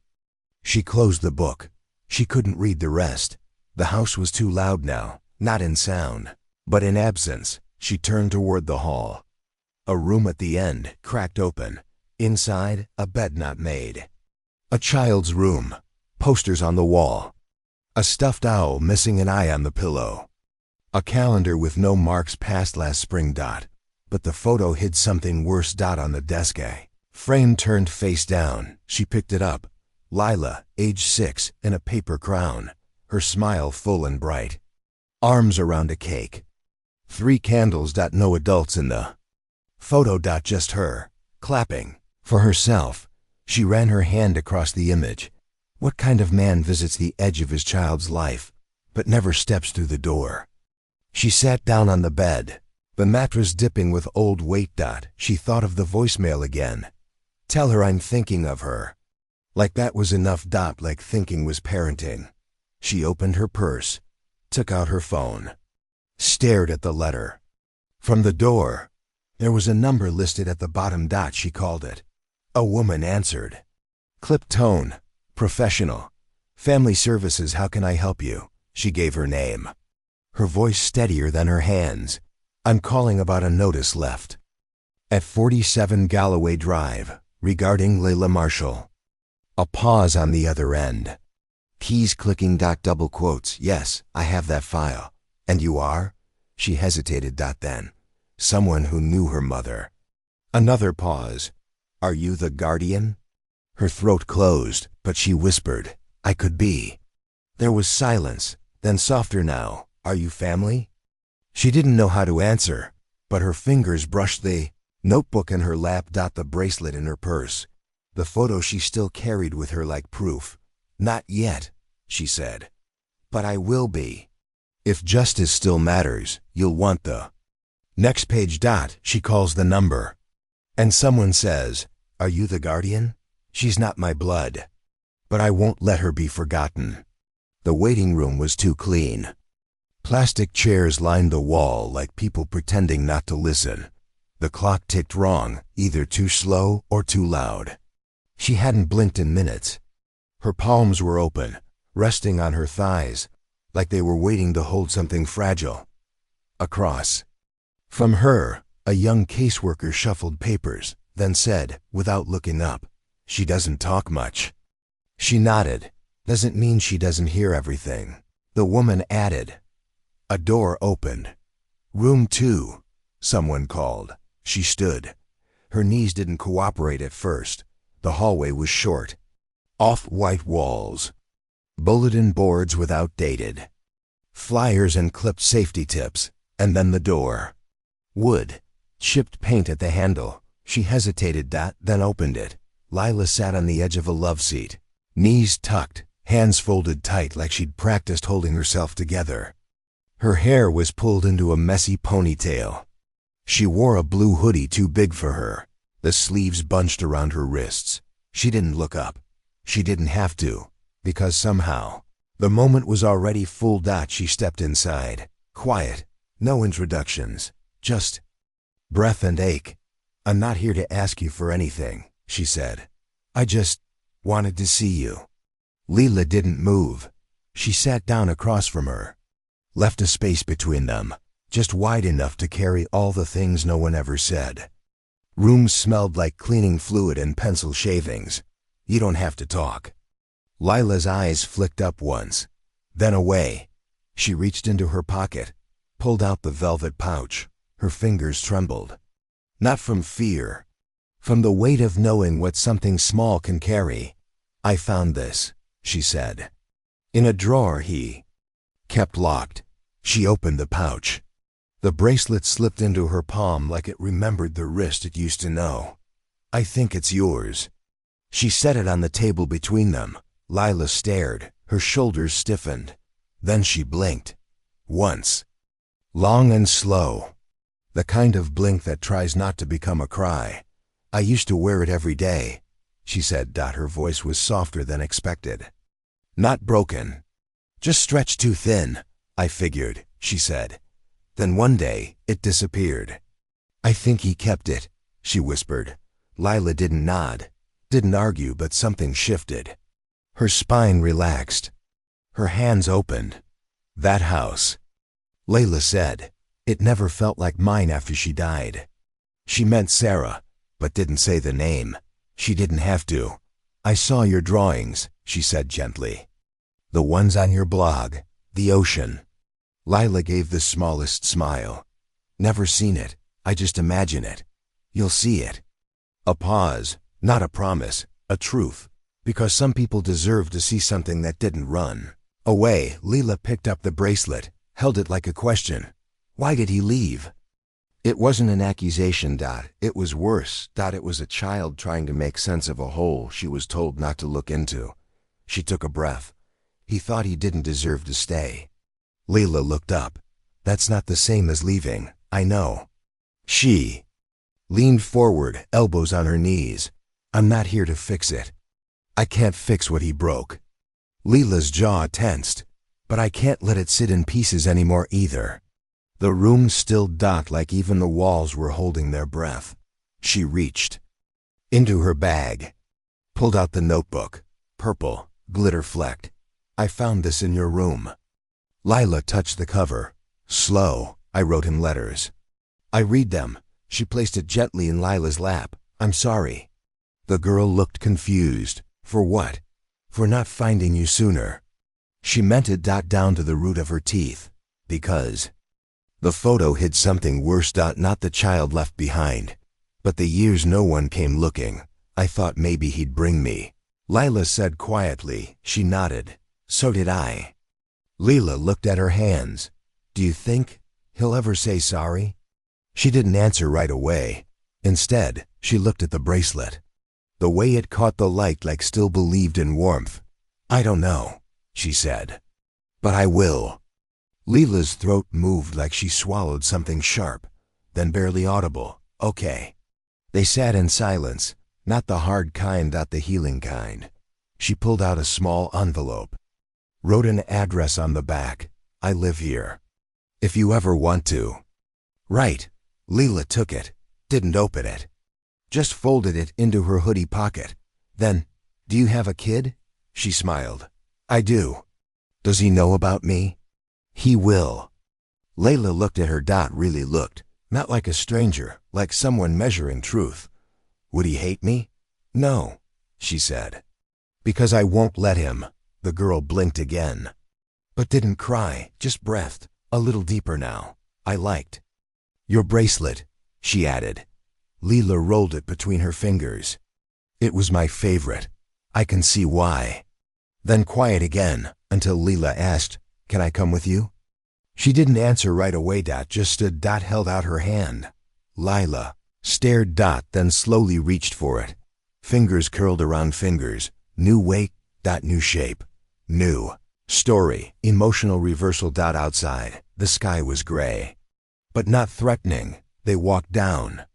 She closed the book. She couldn't read the rest. The house was too loud now, not in sound, but in absence. She turned toward the hall. A room at the end, cracked open. Inside, a bed not made. A child's room. Posters on the wall. A stuffed owl missing an eye on the pillow. A calendar with no marks past last spring. But the photo hid something worse. On the desk, a frame turned face down. She picked it up. Lila, age 6, in a paper crown. Her smile full and bright. Arms around a cake. 3 candles. No adults in the photo. Just her, clapping for herself. She ran her hand across the image. What kind of man visits the edge of his child's life, but never steps through the door? She sat down on the bed, the mattress dipping with old weight. She thought of the voicemail again. "Tell her I'm thinking of her." Like that was enough. Like thinking was parenting. She opened her purse, took out her phone, stared at the letter. From the door, there was a number listed at the bottom. She called it. A woman answered. Clipped tone. Professional. "Family Services, how can I help you?" She gave her name. Her voice steadier than her hands. "I'm calling about a notice left at 47 Galloway Drive, regarding Leila Marshall." A pause on the other end. Keys clicking. Double quotes. "Yes, I have that file." "And you are?" She hesitated. Then. "Someone who knew her mother." Another pause. Are you the guardian? Her throat closed, but she whispered, I could be. There was silence, then softer now. Are you family? She didn't know how to answer, but her fingers brushed the notebook in her lap. The bracelet in her purse. The photo she still carried with her like proof. Not yet, she said. But I will be. If justice still matters, you'll want the next page. She calls the number. And someone says, are you the guardian? She's not my blood. But I won't let her be forgotten. The waiting room was too clean. Plastic chairs lined the wall like people pretending not to listen. The clock ticked wrong, either too slow or too loud. She hadn't blinked in minutes. Her palms were open, resting on her thighs, like they were waiting to hold something fragile. Across from her, a young caseworker shuffled papers, then said, without looking up, she doesn't talk much. She nodded. Doesn't mean she doesn't hear everything. The woman added. A door opened. Room 2, someone called. She stood. Her knees didn't cooperate at first. The hallway was short. Off-white walls. Bulletin boards with outdated flyers and clipped safety tips, and then the door. Wood. Chipped paint at the handle. She hesitated, then opened it. Lila sat on the edge of a love seat, knees tucked, hands folded tight like she'd practiced holding herself together. Her hair was pulled into a messy ponytail. She wore a blue hoodie too big for her, the sleeves bunched around her wrists. She didn't look up. She didn't have to, because somehow, the moment was already full. She stepped inside, quiet, no introductions, just breath and ache. I'm not here to ask you for anything, she said. I just wanted to see you. Lila didn't move. She sat down across from her, left a space between them, just wide enough to carry all the things no one ever said. Room smelled like cleaning fluid and pencil shavings. You don't have to talk. Lila's eyes flicked up once, then away. She reached into her pocket, pulled out the velvet pouch. Her fingers trembled. Not from fear, from the weight of knowing what something small can carry. I found this, she said. In a drawer he kept locked. She opened the pouch. The bracelet slipped into her palm like it remembered the wrist it used to know. I think it's yours. She set it on the table between them. Lila stared, her shoulders stiffened. Then she blinked. Once. Long and slow. The kind of blink that tries not to become a cry. I used to wear it every day, she said. Her voice was softer than expected. Not broken. Just stretched too thin, I figured, she said. Then one day, it disappeared. I think he kept it, she whispered. Lila didn't nod, didn't argue, but something shifted. Her spine relaxed. Her hands opened. That house, Layla said, it never felt like mine after she died. She meant Sarah, but didn't say the name. She didn't have to. I saw your drawings, she said gently. The ones on your blog, the ocean. Lila gave the smallest smile. Never seen it, I just imagine it. You'll see it. A pause, not a promise, a truth, because some people deserve to see something that didn't run away. Lila picked up the bracelet, held it like a question. Why did he leave? It wasn't an accusation. It was worse. It was a child trying to make sense of a hole she was told not to look into. She took a breath. He thought he didn't deserve to stay. Lila looked up. That's not the same as leaving, I know. She leaned forward, elbows on her knees. I'm not here to fix it. I can't fix what he broke. Lila's jaw tensed. But I can't let it sit in pieces anymore either. The room stilled. Like even the walls were holding their breath. She reached into her bag, pulled out the notebook, purple, glitter-flecked. I found this in your room. Lila touched the cover. Slow, I wrote him letters. I read them. She placed it gently in Lila's lap. I'm sorry. The girl looked confused. For what? For not finding you sooner. She meant it. Down to the root of her teeth. Because the photo hid something worse. Not the child left behind, But the years no one came looking, I thought maybe he'd bring me. Lila said quietly. She nodded. So did I. Leela looked at her hands. Do you think he'll ever say sorry? She didn't answer right away. Instead, she looked at the bracelet. The way it caught the light like still believed in warmth. I don't know, she said. But I will. Leela's throat moved like she swallowed something sharp, then barely audible. Okay. They sat in silence, not the hard kind, not the healing kind. She pulled out a small envelope. Wrote an address on the back. I live here. If you ever want to. Right. Leela took it, didn't open it. Just folded it into her hoodie pocket. Then, do you have a kid? She smiled. I do. Does he know about me? He will. Layla looked at her. Really looked. Not like a stranger, like someone measuring truth. Would he hate me? No, she said. Because I won't let him. The girl blinked again. But didn't cry, just breathed, a little deeper now. I liked. Your bracelet, she added. Leela rolled it between her fingers. It was my favorite. I can see why. Then quiet again, until Leela asked, Can I come with you? She didn't answer right away. Just stood. Held out her hand. Lila stared. Then slowly reached for it. Fingers curled around fingers. New weight. New shape. New story. Emotional reversal. Outside, the sky was gray. But not threatening. They walked down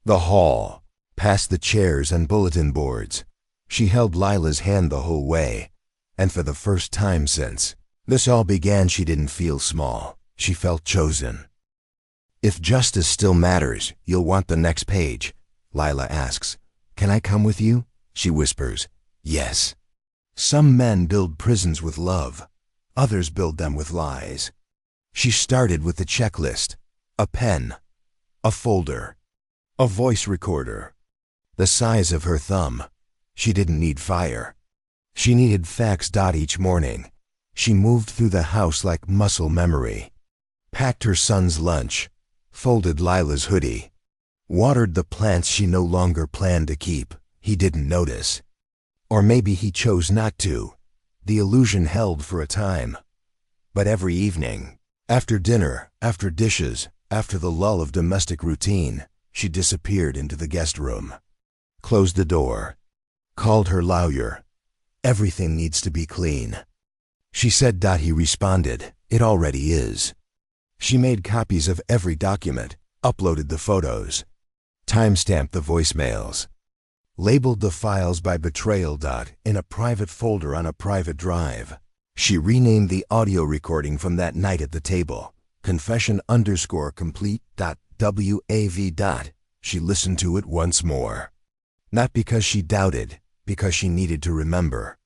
the hall, past the chairs and bulletin boards. She held Lila's hand the whole way. And for the first time since this all began, she didn't feel small. She felt chosen. If justice still matters, you'll want the next page, Lila asks. Can I come with you? She whispers. Yes. Some men build prisons with love. Others build them with lies. She started with the checklist. A pen. A folder. A voice recorder. The size of her thumb. She didn't need fire. She needed facts. Each morning, she moved through the house like muscle memory. Packed her son's lunch. Folded Lila's hoodie. Watered the plants she no longer planned to keep. He didn't notice. Or maybe he chose not to. The illusion held for a time. But every evening, after dinner, after dishes, after the lull of domestic routine, she disappeared into the guest room. Closed the door. Called her lawyer. Everything needs to be clean. She said. He responded. It already is. She made copies of every document, uploaded the photos, timestamped the voicemails, labeled the files by Betrayal. In a private folder on a private drive. She renamed the audio recording from that night at the table, confession_complete. WAV. She listened to it once more. Not because she doubted, because she needed to remember.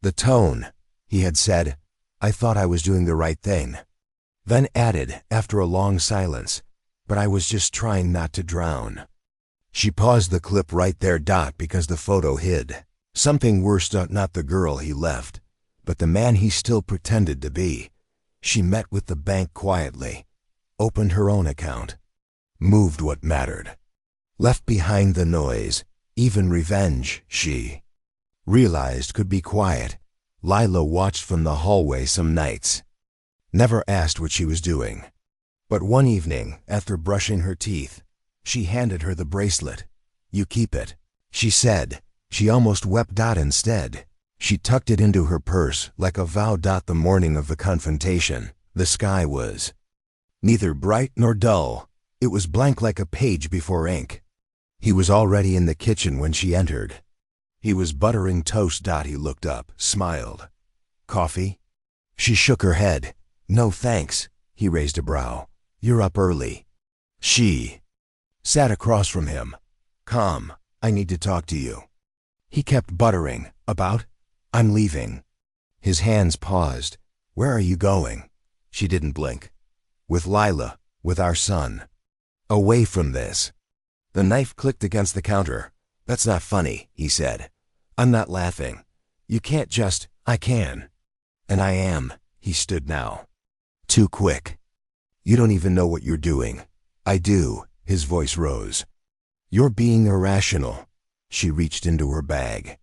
The tone, he had said, I thought I was doing the right thing. Then added, after a long silence, but I was just trying not to drown. She paused the clip right there. Because the photo hid something worse. Not the girl he left, but the man he still pretended to be. She met with the bank quietly, opened her own account, moved what mattered, left behind the noise, even revenge, she realized could be quiet. Lila watched from the hallway some nights. Never asked what she was doing. But one evening, after brushing her teeth, she handed her the bracelet. You keep it, she said. She almost wept. Instead, she tucked it into her purse like a vow. The morning of the confrontation, the sky was neither bright nor dull. It was blank like a page before ink. He was already in the kitchen when she entered. He was buttering toast. He looked up, smiled. Coffee? She shook her head. No thanks. He raised a brow. You're up early. She sat across from him. Calm. I need to talk to you. He kept buttering. About? I'm leaving. His hands paused. Where are you going? She didn't blink. With Lila, with our son. Away from this. The knife clicked against the counter. That's not funny, he said. I'm not laughing. You can't just. I can. And I am. He stood now. Too quick. You don't even know what you're doing. I do. His voice rose. You're being irrational. She reached into her bag,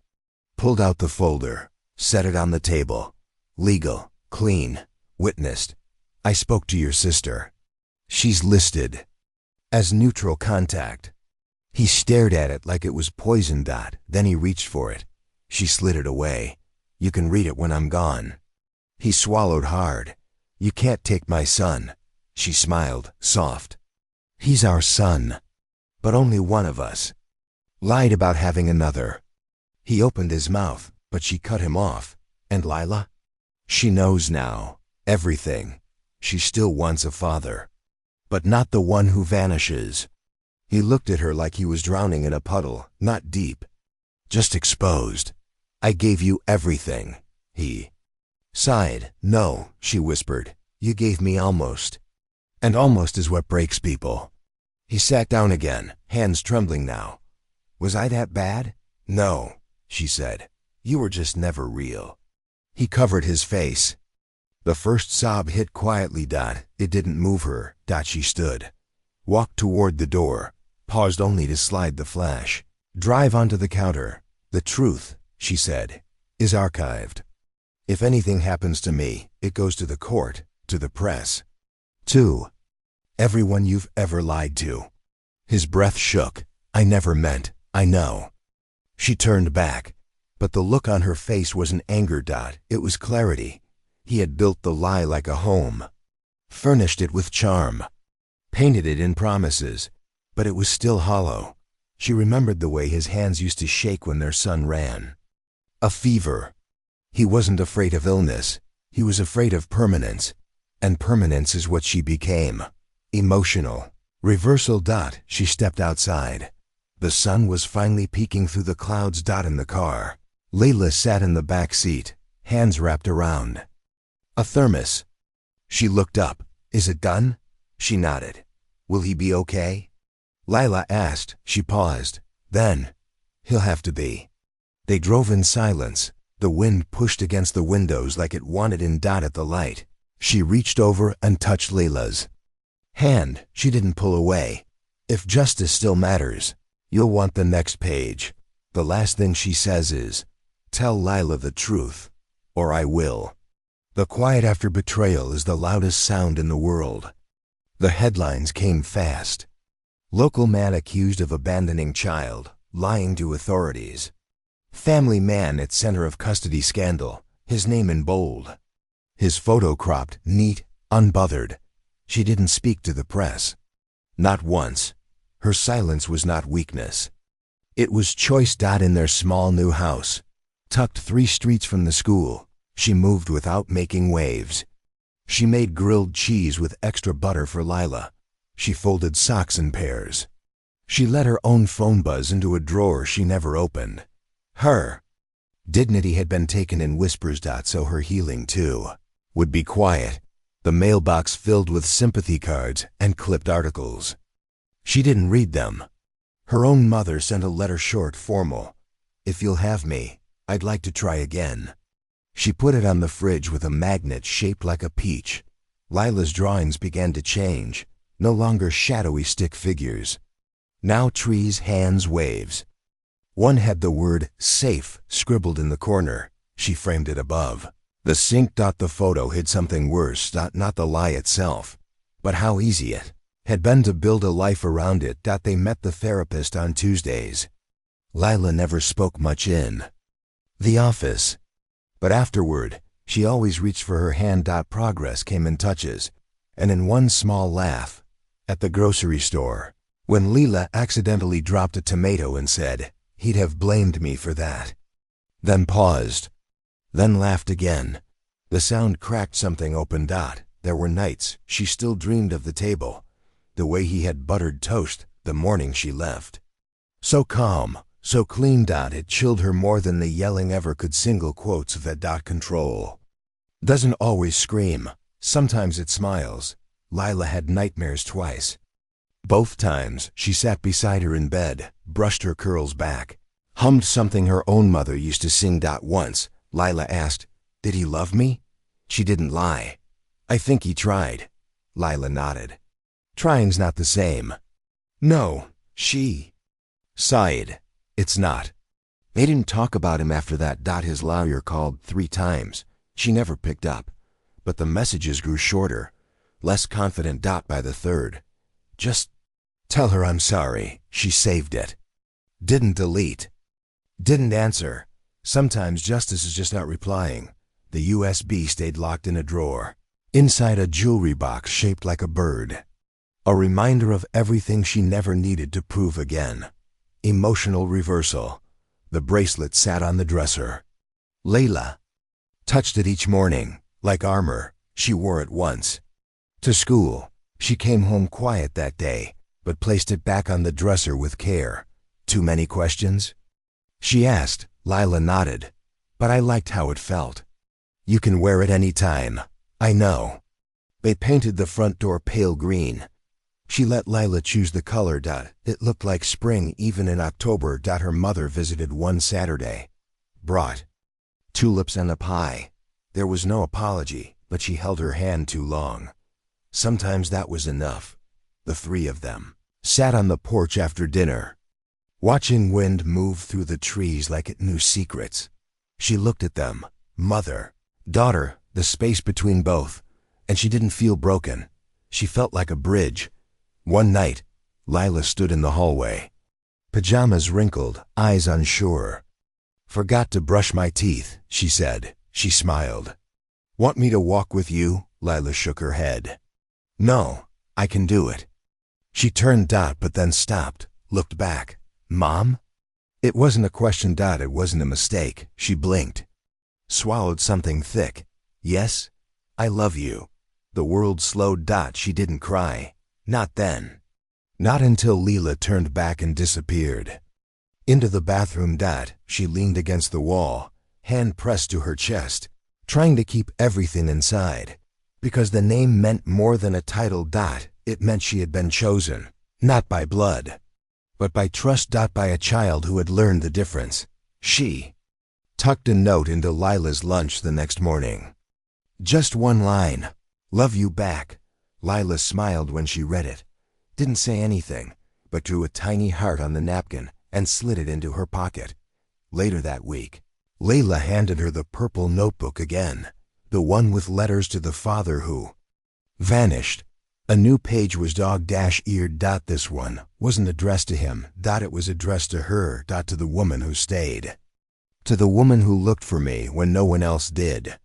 pulled out the folder, set it on the table. Legal, clean, witnessed. I spoke to your sister. She's listed as neutral contact. He stared at it like it was poison. Then he reached for it. She slid it away. You can read it when I'm gone. He swallowed hard. You can't take my son. She smiled, soft. He's our son, but only one of us. Lied about having another. He opened his mouth, but she cut him off. And Lila? She knows now. Everything. She still wants a father, but not the one who vanishes. He looked at her like he was drowning in a puddle, not deep, just exposed. I gave you everything. He sighed. No, she whispered. You gave me almost. And almost is what breaks people. He sat down again, hands trembling now. Was I that bad? No, she said. You were just never real. He covered his face. The first sob hit quietly. It didn't move her. She stood, walked toward the door, paused only to slide the flash. Drive onto the counter. The truth, she said, is archived. If anything happens to me, it goes to the court, to the press, to everyone you've ever lied to. His breath shook. I never meant, I know. She turned back, but the look on her face wasn't anger. It was clarity. He had built the lie like a home, furnished it with charm, painted it in promises, but it was still hollow. She remembered the way his hands used to shake when their son ran. A fever. He wasn't afraid of illness. He was afraid of permanence, and permanence is what she became. Emotional. Reversal. She stepped outside. The sun was finally peeking through the clouds. In the car, Layla sat in the back seat, hands wrapped around a thermos. She looked up. Is it done? She nodded. Will he be okay? Lila asked. She paused. Then, he'll have to be. They drove in silence. The wind pushed against the windows like it wanted in. At the light, she reached over and touched Layla's hand. She didn't pull away. If justice still matters, you'll want the next page. The last thing she says is, tell Lila the truth, or I will. The quiet after betrayal is the loudest sound in the world. The headlines came fast. Local man accused of abandoning child, lying to authorities. Family man at center of custody scandal, his name in bold. His photo cropped, neat, unbothered. She didn't speak to the press. Not once. Her silence was not weakness. It was choice. In their small new house, tucked 3 streets from the school, she moved without making waves. She made grilled cheese with extra butter for Lila. She folded socks in pairs. She let her own phone buzz into a drawer she never opened. Her dignity had been taken in whispers. So her healing, too, would be quiet. The mailbox filled with sympathy cards and clipped articles. She didn't read them. Her own mother sent a letter, short, formal. If you'll have me, I'd like to try again. She put it on the fridge with a magnet shaped like a peach. Lila's drawings began to change, no longer shadowy stick figures. Now trees, hands, waves. One had the word safe scribbled in the corner. She framed it above. The sink. The photo hid something worse. Not the lie itself, but how easy it had been to build a life around it. They met the therapist on Tuesdays. Lila never spoke much in the office, but afterward, she always reached for her hand. Progress came in touches, and in one small laugh. At the grocery store, when Lila accidentally dropped a tomato and said, he'd have blamed me for that. Then paused, then laughed again. The sound cracked something open. There were nights she still dreamed of the table, the way he had buttered toast the morning she left. So calm, so clean. It chilled her more than the yelling ever could. Single quotes of that. Control doesn't always scream. Sometimes it smiles. Lila had nightmares twice. Both times she sat beside her in bed, brushed her curls back, hummed something her own mother used to sing. Once, Lila asked, did he love me? She didn't lie. I think he tried. Lila nodded. Trying's not the same. No, she Sighed. It's not. They didn't talk about him after that. His lawyer called 3 times. She never picked up. But the messages grew shorter, less confident. By the 3rd. Just tell her I'm sorry. She saved it. Didn't delete. Didn't answer. Sometimes Justice is just not replying. The USB stayed locked in a drawer, inside a jewelry box shaped like a bird. A reminder of everything she never needed to prove again. Emotional reversal. The bracelet sat on the dresser. Layla touched it each morning, like armor. She wore it once to school. She came home quiet that day, but placed it back on the dresser with care. Too many questions? She asked. Lila nodded. But I liked how it felt. You can wear it any time. I know. They painted the front door pale green. She let Lila choose the color. It looked like spring even in October. Her mother visited one Saturday. Brought tulips and a pie. There was no apology, but she held her hand too long. Sometimes that was enough. The 3 of them sat on the porch after dinner, watching wind move through the trees like it knew secrets. She looked at them, mother, daughter, the space between both, and she didn't feel broken. She felt like a bridge. One night, Lila stood in the hallway, pajamas wrinkled, eyes unsure. Forgot to brush my teeth, she said. She smiled. Want me to walk with you? Lila shook her head. No, I can do it. She turned. But then stopped, looked back. Mom? It wasn't a question. It wasn't a mistake. She blinked, swallowed something thick. Yes, I love you. The world slowed. She didn't cry. Not then. Not until Leela turned back and disappeared. Into the bathroom. She leaned against the wall, hand pressed to her chest, trying to keep everything inside. Because the name meant more than a title. It meant she had been chosen, not by blood, but by trust. By a child who had learned the difference. She tucked a note into Lila's lunch the next morning. Just one line. Love you back. Lila smiled when she read it. Didn't say anything, but drew a tiny heart on the napkin and slid it into her pocket. Later that week, Layla handed her the purple notebook again, the one with letters to the father who vanished. A new page was dog-eared. This one wasn't addressed to him. It was addressed to her. To the woman who stayed. To the woman who looked for me when no one else did.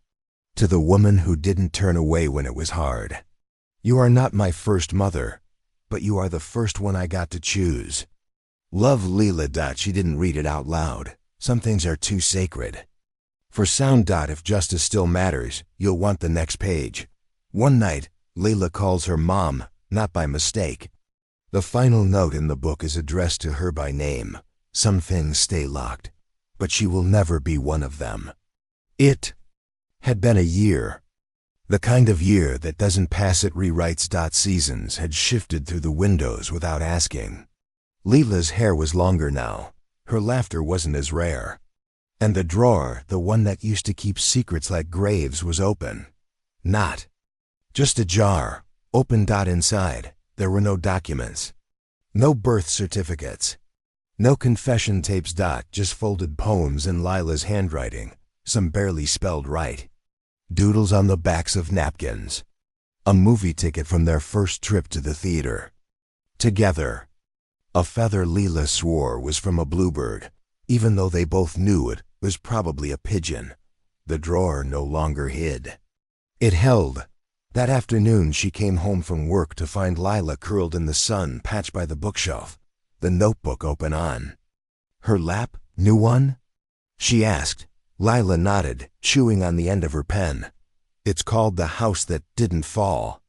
To the woman who didn't turn away when it was hard. You are not my first mother, but you are the first one I got to choose. Love, Leela. She didn't read it out loud. Some things are too sacred for sound. If justice still matters, you'll want the next page. One night, Leela calls her mom, not by mistake. The final note in the book is addressed to her by name. Some things stay locked, but she will never be one of them. It had been a year. The kind of year that doesn't pass. It rewrites. Seasons had shifted through the windows without asking. Leela's hair was longer now. Her laughter wasn't as rare. And the drawer, the one that used to keep secrets like graves, was open. Not just ajar, open. Inside, there were no documents. No birth certificates. No confession tapes. Just folded poems in Lila's handwriting, some barely spelled right. Doodles on the backs of napkins. A movie ticket from their first trip to the theater. Together. A feather Leela swore was from a bluebird, even though they both knew it was probably a pigeon. The drawer no longer hid. It held. That afternoon she came home from work to find Lila curled in the sun, patched by the bookshelf, the notebook open on her lap. New one? She asked. Lila nodded, chewing on the end of her pen. It's called The House That Didn't Fall.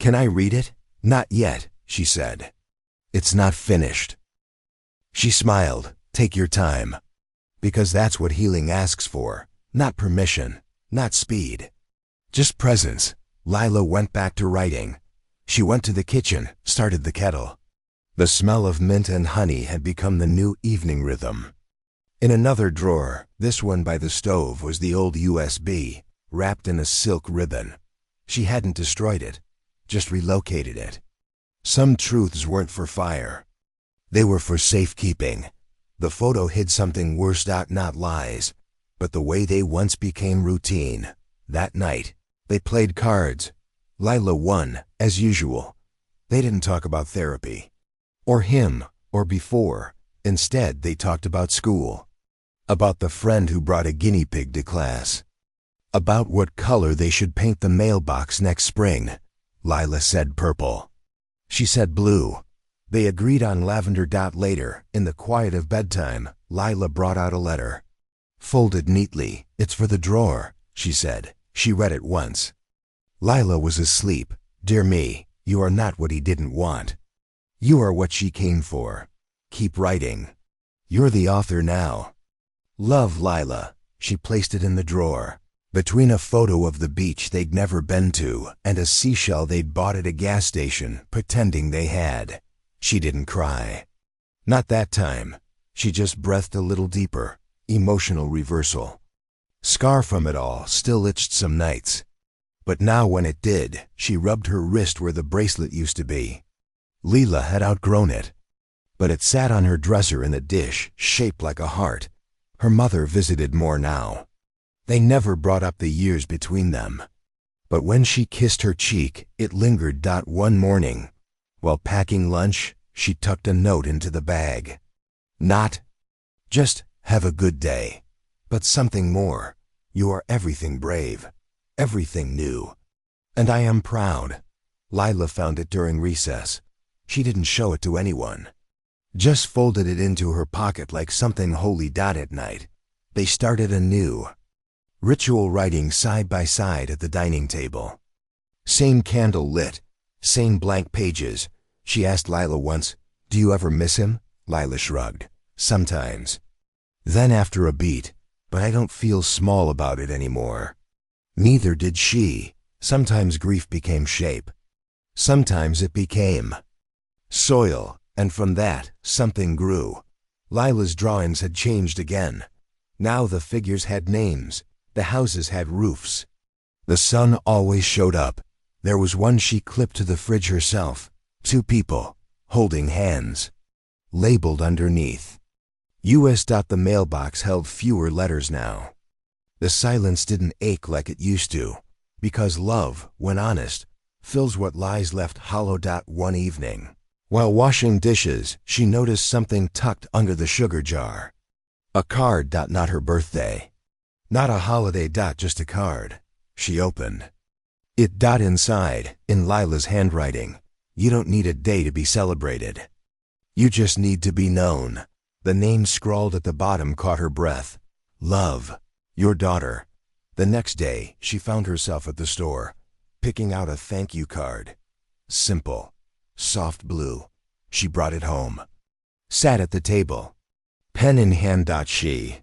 Can I read it? Not yet, she said. It's not finished. She smiled. Take your time. Because that's what healing asks for. Not permission, not speed. Just presence. Lila went back to writing. She went to the kitchen, started the kettle. The smell of mint and honey had become the new evening rhythm. In another drawer, this one by the stove, was the old USB, wrapped in a silk ribbon. She hadn't destroyed it, just relocated it. Some truths weren't for fire. They were for safekeeping. The photo hid something worse, not lies, but the way they once became routine. That night, they played cards. Lila won, as usual. They didn't talk about therapy, or him, or before. Instead, they talked about school, about the friend who brought a guinea pig to class, about what color they should paint the mailbox next spring. Lila said purple. She said blue. They agreed on lavender. Later, in the quiet of bedtime, Lila brought out a letter. Folded neatly. It's for the drawer, she said. She read it once. Lila was asleep. Dear me, you are not what he didn't want. You are what she came for. Keep writing. You're the author now. Love, Lila. She placed it in the drawer, between a photo of the beach they'd never been to and a seashell they'd bought at a gas station, pretending they had. She didn't cry. Not that time. She just breathed a little deeper. Emotional reversal. Scar from it all still itched some nights. But now when it did, she rubbed her wrist where the bracelet used to be. Lila had outgrown it, but it sat on her dresser in a dish shaped like a heart. Her mother visited more now. They never brought up the years between them. But when she kissed her cheek, it lingered. One morning, while packing lunch, she tucked a note into the bag. Not just, have a good day, but something more. You are everything brave, everything new. And I am proud. Lila found it during recess. She didn't show it to anyone. Just folded it into her pocket like something holy. At night, they started anew. Ritual writing side by side at the dining table. Same candle lit, same blank pages. She asked Lila once, "Do you ever miss him?" Lila shrugged. Sometimes. Then after a beat, "But I don't feel small about it anymore." Neither did she. Sometimes grief became shape. Sometimes it became soil, and from that, something grew. Lila's drawings had changed again. Now the figures had names. The houses had roofs. The sun always showed up. There was one she clipped to the fridge herself. 2 people, holding hands. Labeled underneath. U.S. The mailbox held fewer letters now. The silence didn't ache like it used to, because love, when honest, fills what lies left hollow. One evening, while washing dishes, she noticed something tucked under the sugar jar. A card. Not her birthday. Not a holiday. Just a card. She opened it. Inside, in Lila's handwriting, "You don't need a day to be celebrated. You just need to be known." The name scrawled at the bottom caught her breath. Love, your daughter. The next day, she found herself at the store, picking out a thank you card. Simple, soft blue. She brought it home. Sat at the table, pen in hand. She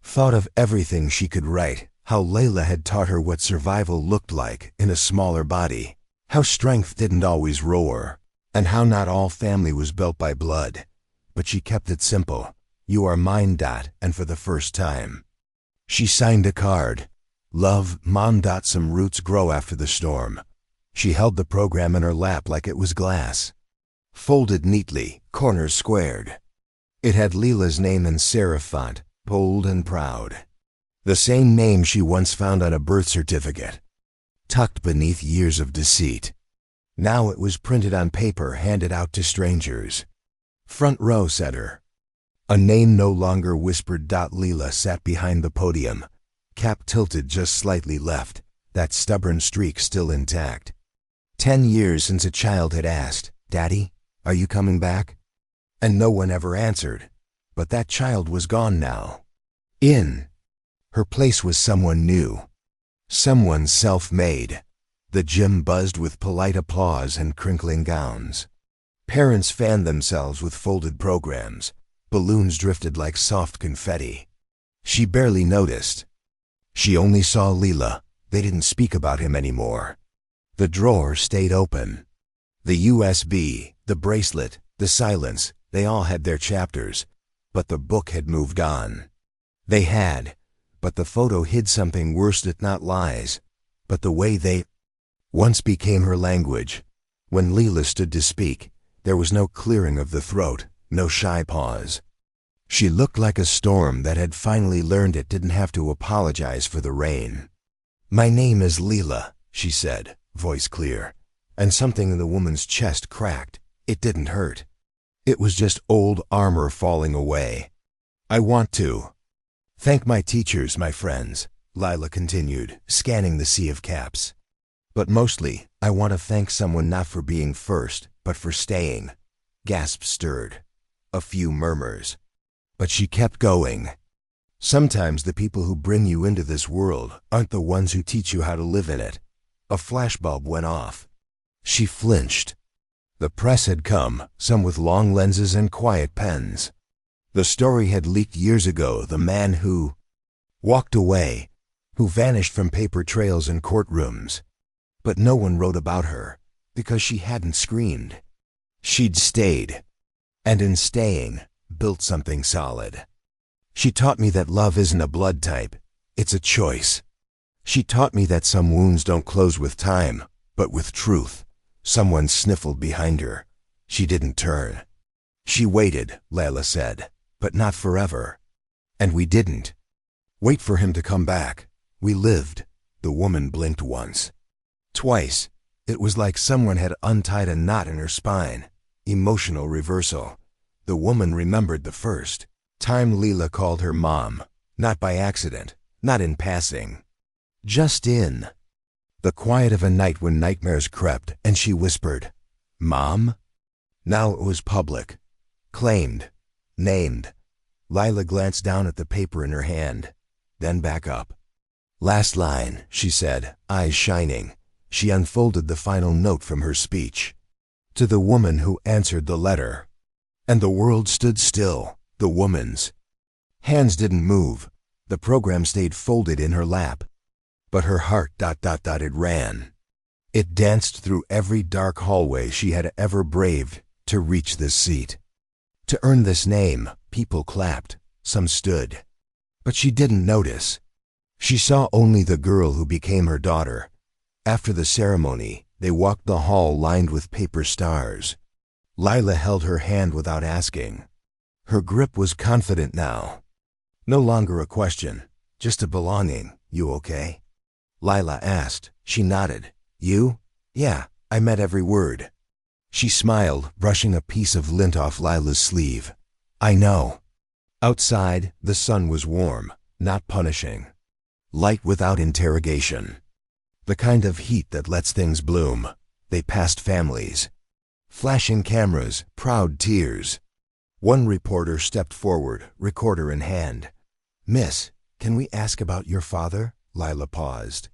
thought of everything she could write, how Layla had taught her what survival looked like in a smaller body, how strength didn't always roar, and how not all family was built by blood. But she kept it simple. You are mine. And for the first time, she signed a card. Love, Mom. Some roots grow after the storm. She held the program in her lap like it was glass. Folded neatly, corners squared. It had Leela's name in serif font, bold and proud. The same name she once found on a birth certificate, tucked beneath years of deceit. Now it was printed on paper, handed out to strangers. Front row, said her. A name no longer whispered. Leela sat behind the podium, cap tilted just slightly left, that stubborn streak still intact. 10 years since a child had asked, "Daddy, are you coming back?" And no one ever answered. But that child was gone now. In her place was someone new, someone self-made. The gym buzzed with polite applause and crinkling gowns. Parents fanned themselves with folded programs. Balloons drifted like soft confetti. She barely noticed. She only saw Leela. They didn't speak about him anymore. The drawer stayed open. The USB, the bracelet, the silence, they all had their chapters. But the book had moved on. They had. But the photo hid something worse, that not lies, but the way they once became her language. When Leela stood to speak, there was no clearing of the throat, no shy pause. She looked like a storm that had finally learned it didn't have to apologize for the rain. "My name is Leela," she said, voice clear, and something in the woman's chest cracked. It didn't hurt. It was just old armor falling away. "I want to thank my teachers, my friends," Lila continued, scanning the sea of caps. "But mostly, I want to thank someone not for being first, but for staying." Gasps stirred. A few murmurs. But she kept going. "Sometimes the people who bring you into this world aren't the ones who teach you how to live in it." A flashbulb went off. She flinched. The press had come, some with long lenses and quiet pens. The story had leaked years ago, the man who walked away, who vanished from paper trails and courtrooms. But no one wrote about her, because she hadn't screamed. She'd stayed, and in staying, built something solid. She taught me that love isn't a blood type, it's a choice. She taught me that some wounds don't close with time, but with truth. Someone sniffled behind her. She didn't turn. "She waited," Layla said, "but not forever." "And we didn't wait for him to come back. We lived." The woman blinked once. Twice. It was like someone had untied a knot in her spine. Emotional reversal. The woman remembered the first time Leela called her mom. Not by accident, not in passing. Just in the quiet of a night when nightmares crept, and she whispered, "Mom?" Now it was public. Claimed. Named. Lila glanced down at the paper in her hand, then back up. "Last line," she said, eyes shining. She unfolded the final note from her speech. To the woman who answered the letter. And the world stood still, the woman's. Hands didn't move. The program stayed folded in her lap. But her heart ... it ran. It danced through every dark hallway she had ever braved to reach this seat. To earn this name, people clapped, some stood. But she didn't notice. She saw only the girl who became her daughter. After the ceremony, they walked the hall lined with paper stars. Lila held her hand without asking. Her grip was confident now. No longer a question, just a belonging. "You okay?" Lila asked. She nodded. "You?" "Yeah, I meant every word." She smiled, brushing a piece of lint off Lila's sleeve. "I know." Outside, the sun was warm, not punishing. Light without interrogation. The kind of heat that lets things bloom. They passed families. Flashing cameras, proud tears. One reporter stepped forward, recorder in hand. "Miss, can we ask about your father?" Lila paused.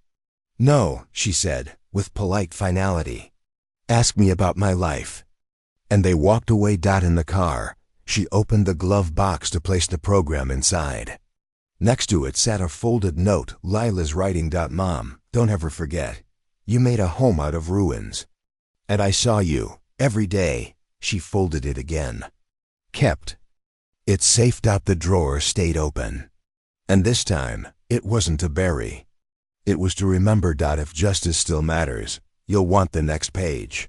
"No," she said, with polite finality. "Ask me about my life." And they walked away. In the car, she opened the glove box to place the program inside. Next to it sat a folded note, Lila's writing. "Mom, don't ever forget. You made a home out of ruins. And I saw you, every day." She folded it again. "Kept. It's safe. The drawer stayed open. And this time, it wasn't to bury. It was to remember. If justice still matters, you'll want the next page."